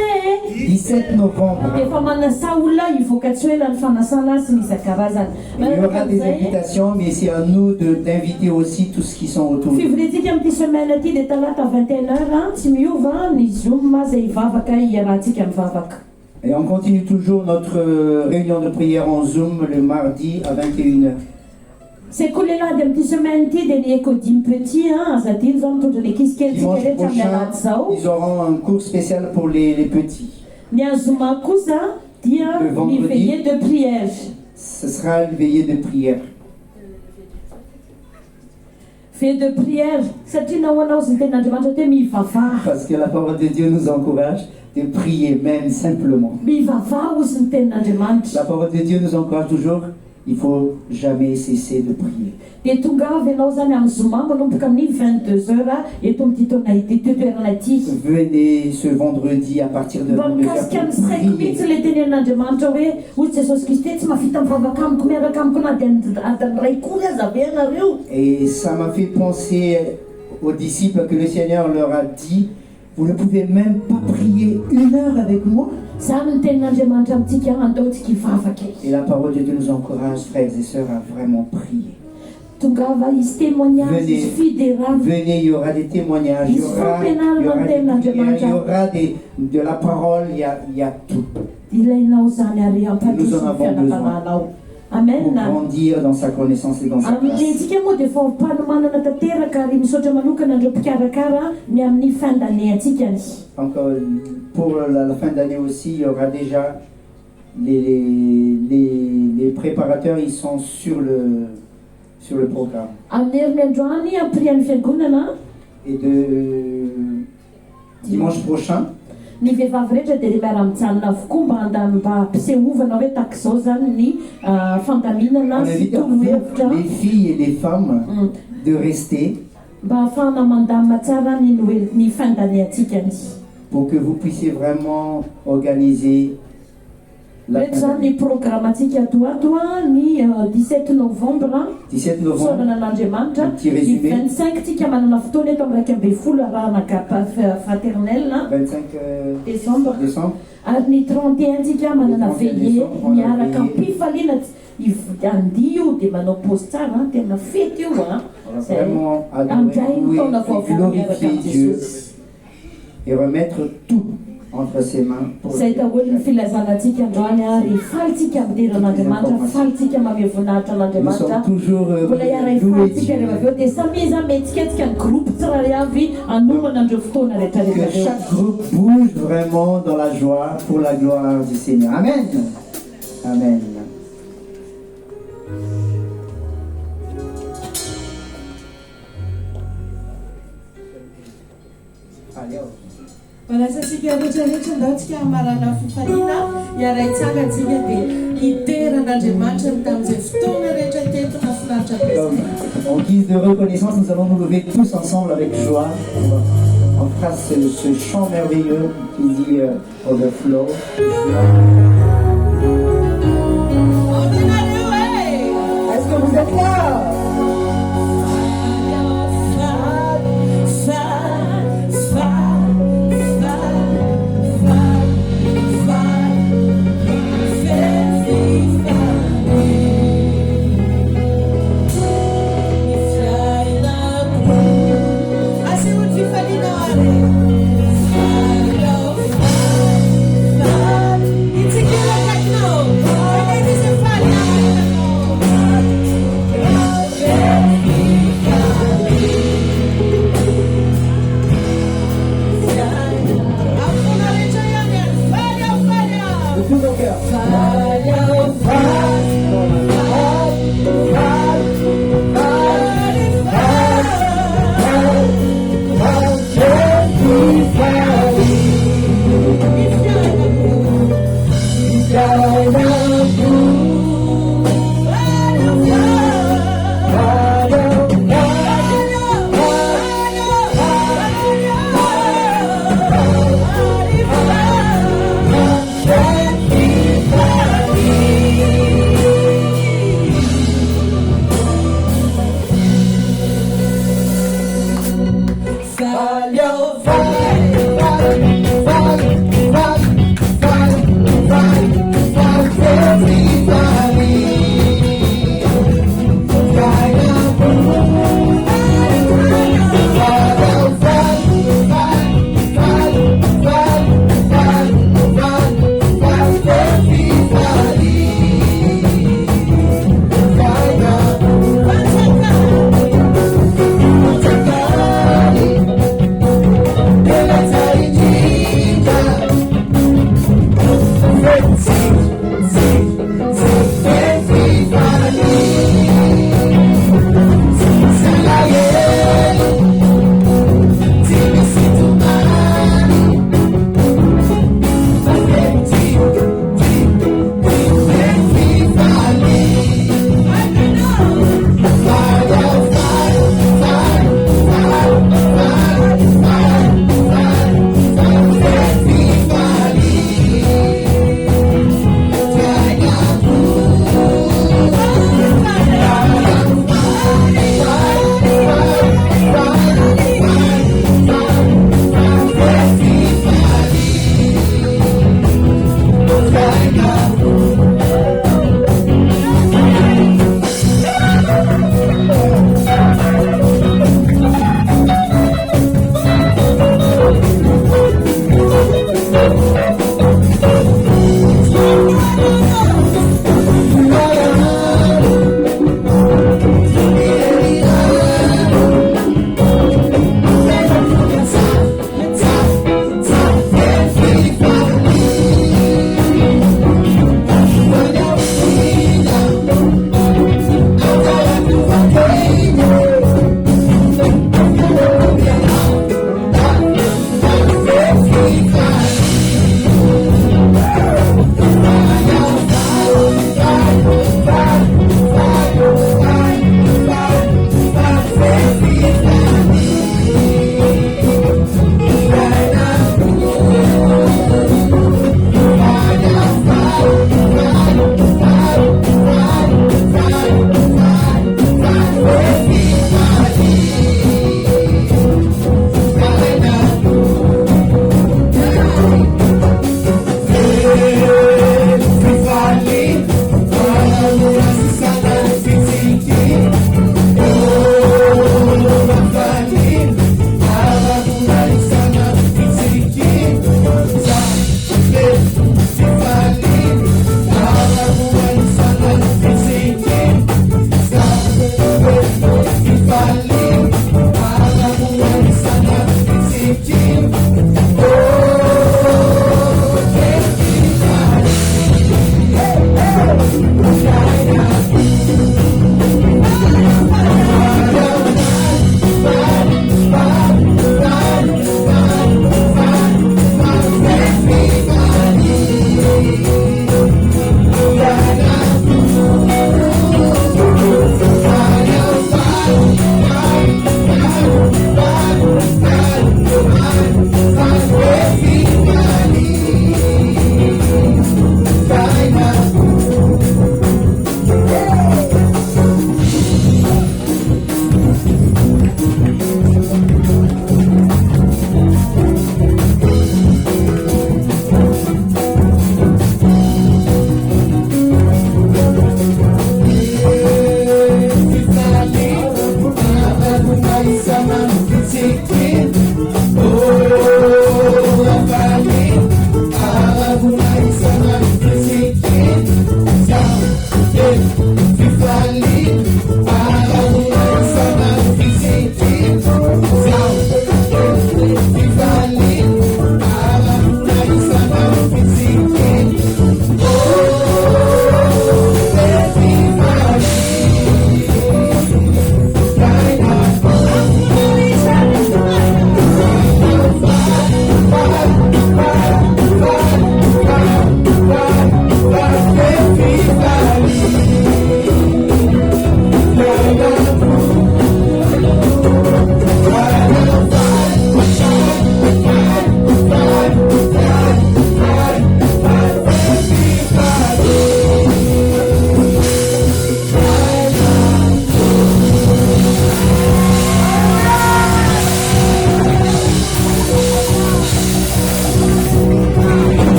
17 novembre, efa manasa olona hivoaka tsy hoe lany fanasana sy ny isan-karazany il y aura des manakazay invitations, mais c'est à nous d'inviter aussi tous ceux qui sont autour. fivoriantsika amin'ity semaine ty dia talata 21h tsy miova ny zoom zay hivavaka iarahantsika mivavaka. Et on continue toujours notre réunion de prière en Zoom le mardi à 21h. c'est koa lehilahy dia amin'ity semaine ty dia ny écodime petit azadino zao mitondra ny ankizy kely tsika Dimanche rehetra amin'ny prochain, alady zao. ils auront un cours spécial pour les petits. Ny azoma kosa dia Le ny vendredi. veillée de prière. Ce sera une veillée de prière. Veillée de prière satria nahoanao izy ny ten'andriamanitra te mivavaha. Parce que la parole de Dieu nous encourage de prier même simplement. Mivavaha izy ny ten'andriamanitra. La parole de Dieu nous encourage toujours, il faut jamais cesser de prier. Dia tonga avy ianao zany amin'ny zoma manomboka amin'ny 22h eto amin'ity taona ity toerana ity. Venez ce vendredi à partir de Mba 22h mikasika ny pour saiko prier. mihitsy le tenen'andriamanitra hoe hoy Jesosy Kristy tsy mavita mivavaka amiko miaraka amiko na dia adiny ray kory aza be ianareo. Et ça m'a fait penser aux disciples que le Seigneur leur a dit, vous ne pouvez même pas prier 1 heure avec moi. Zany ny tenen'andriamanitra amintsika andaontsika hivavaka. Et la parole de Dieu nous encourage, frères et sœurs, à vraiment prier. Tonga va izy témoignage Venez. izy fidérale. Venez, il y aura des témoignages, il y aura des prières, il y aura de la parole, il y a tout ilainao zany ary Nous en ampandroso avons fianakananao. pour Amen. grandir dans sa connaissance et dans sa grâce. Amintsika moa dia efa mpanomanana tanteraka ary misaotra manokana andreo mpikarakara ny amin'ny fin d'année antsikany. Encore pour la fin d'année aussi, il y aura déjà les préparateurs, ils sont sur le programme. Amin'ny herin'ny androany ampirian'ny fiangonana Et de dimanche prochain, ny vehivavy rehetra dia miara-mijanona avokoa mba mba ampisehovana hoe tahaka izao zany ny on fandaminana sy invite torohevitra les filles et les femmes de rester mba ahafahana mandamina tsara ny noely ny fin d'année antsikany. pour que vous puissiez vraiment organiser la Rehetra fin zany d'année. ny programme antsika atoatoa ny 17 novembre 17 novembre, fisaorana an'andriamanitra Un petit ny résumé. 25 tsika manana fotoana eto amin'ny 1/2 arahana gapa fraternel 25 décembre décembre. ary ny 31 tsika manana Le 31 veillé décembre, on a miaraka veillé. mpifaliana andio dia manao pose tsara tena fety io On va Zay. vraiment Andray adorer, ny taona louer et vaovao miaraka glorifier amin'ny Dieu Jesosy. et remettre tout entre ses mains. Pour Zay daholo ny filazanantsika androany ary falitsika mideran'andriamanitra falitsika mameo voninahitra Nous an'andriamanitra sommes toujours mbola iara louer ifatsika Dieu. rehefa avy eo dia samiza metsiketsika ny groupe tsirairay avy anomana andreo fotoana rehetrarehetra Que avy eo. chaque groupe bouge vraiment dans la joie pour la gloire du Seigneur. Amen. Amen. Allez, hop. Manasasika rehetrarehetra ndaontsika hamarana fifaliana iaraitsanga-tsika dia iteran'andriamanitra ny tamin'izay fotoana rehetra teto mahafinaritra Comme be. en guise de reconnaissance, nous allons nous lever tous ensemble avec joie. On fera ce chant merveilleux qui dit Overflow. Est-ce que vous êtes là? It's a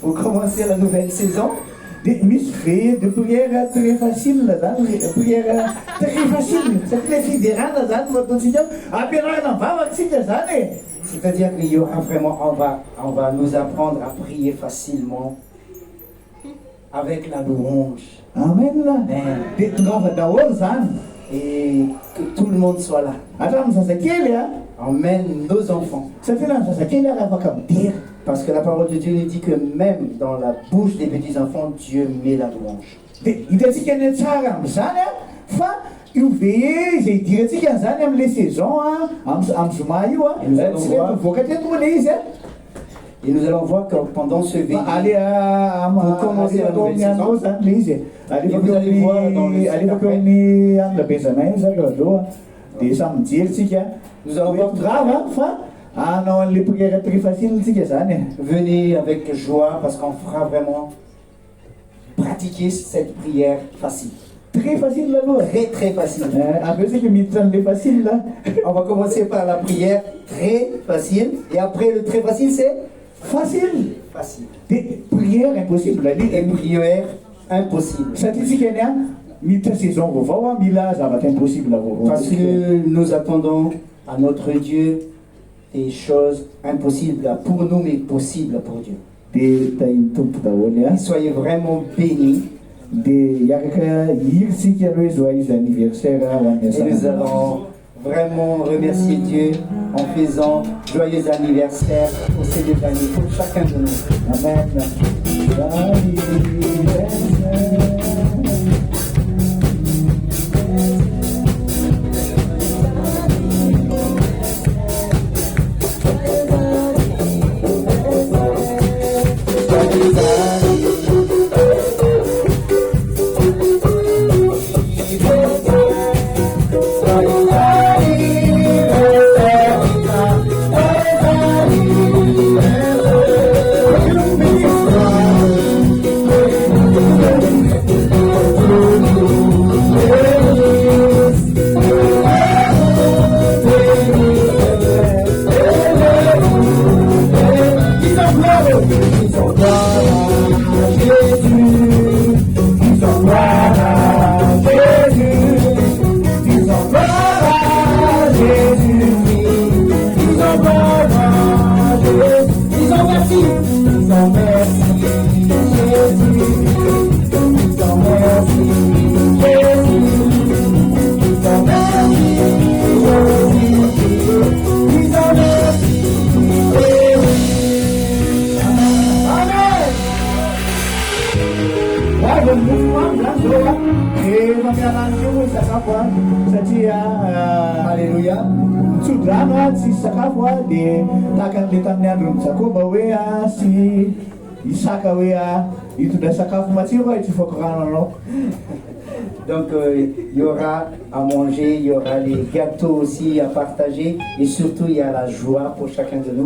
Vous commencez la nouvelle saison. Misy ve de prière très facile zany prière très facile satria le fiderana zany mataontsika ampianarana vavatsika zany C'est-à-dire qu'il y aura vraiment, on va nous apprendre à prier facilement avec la louange. Amen là. De tonga daholo zany. Et que tout le monde soit là. Hatramin'ny zazakely emmène nos enfants. Satria na ny zazakely afaka midera. Parce que la parole de Dieu nous dit que même dans la bouche des petits-enfants, Dieu met la louange. Hitantsika ny tsara amin'izany fa io ve izay idirantsika zany amin'ilay saison amin'ny zoma io tsy le mivoaka teto moa le izy Et nous allons voir que pendant ce veillée, pour commencer la nouvelle saison, vous allez voir dans le nous allons voir venez avec joie parce qu'on fera vraiment pratiquer cette prière facile. Très facile là, très facile. On va commencer par la prière très facile et après le très facile c'est facile. Facile. Des prières impossibles. Des prières impossibles. Parce que nous attendons à notre Dieu des choses impossibles pour nous mais possibles pour Dieu. Soyez vraiment bénis. Et nous allons vraiment remercier Dieu en faisant joyeux anniversaire pour ces 2 années pour chacun de nous. Amen. Alléluia. Tsodrano tsy sakafo dia tahaka an'ilay tamin'ny andron'ny Jakoba hoe sy Isaka hoe hitondra sakafo matsiro tsy foako rano anao. Donc il y aura à manger, il y aura les gâteaux aussi à partager et surtout il y a la joie pour chacun de nous.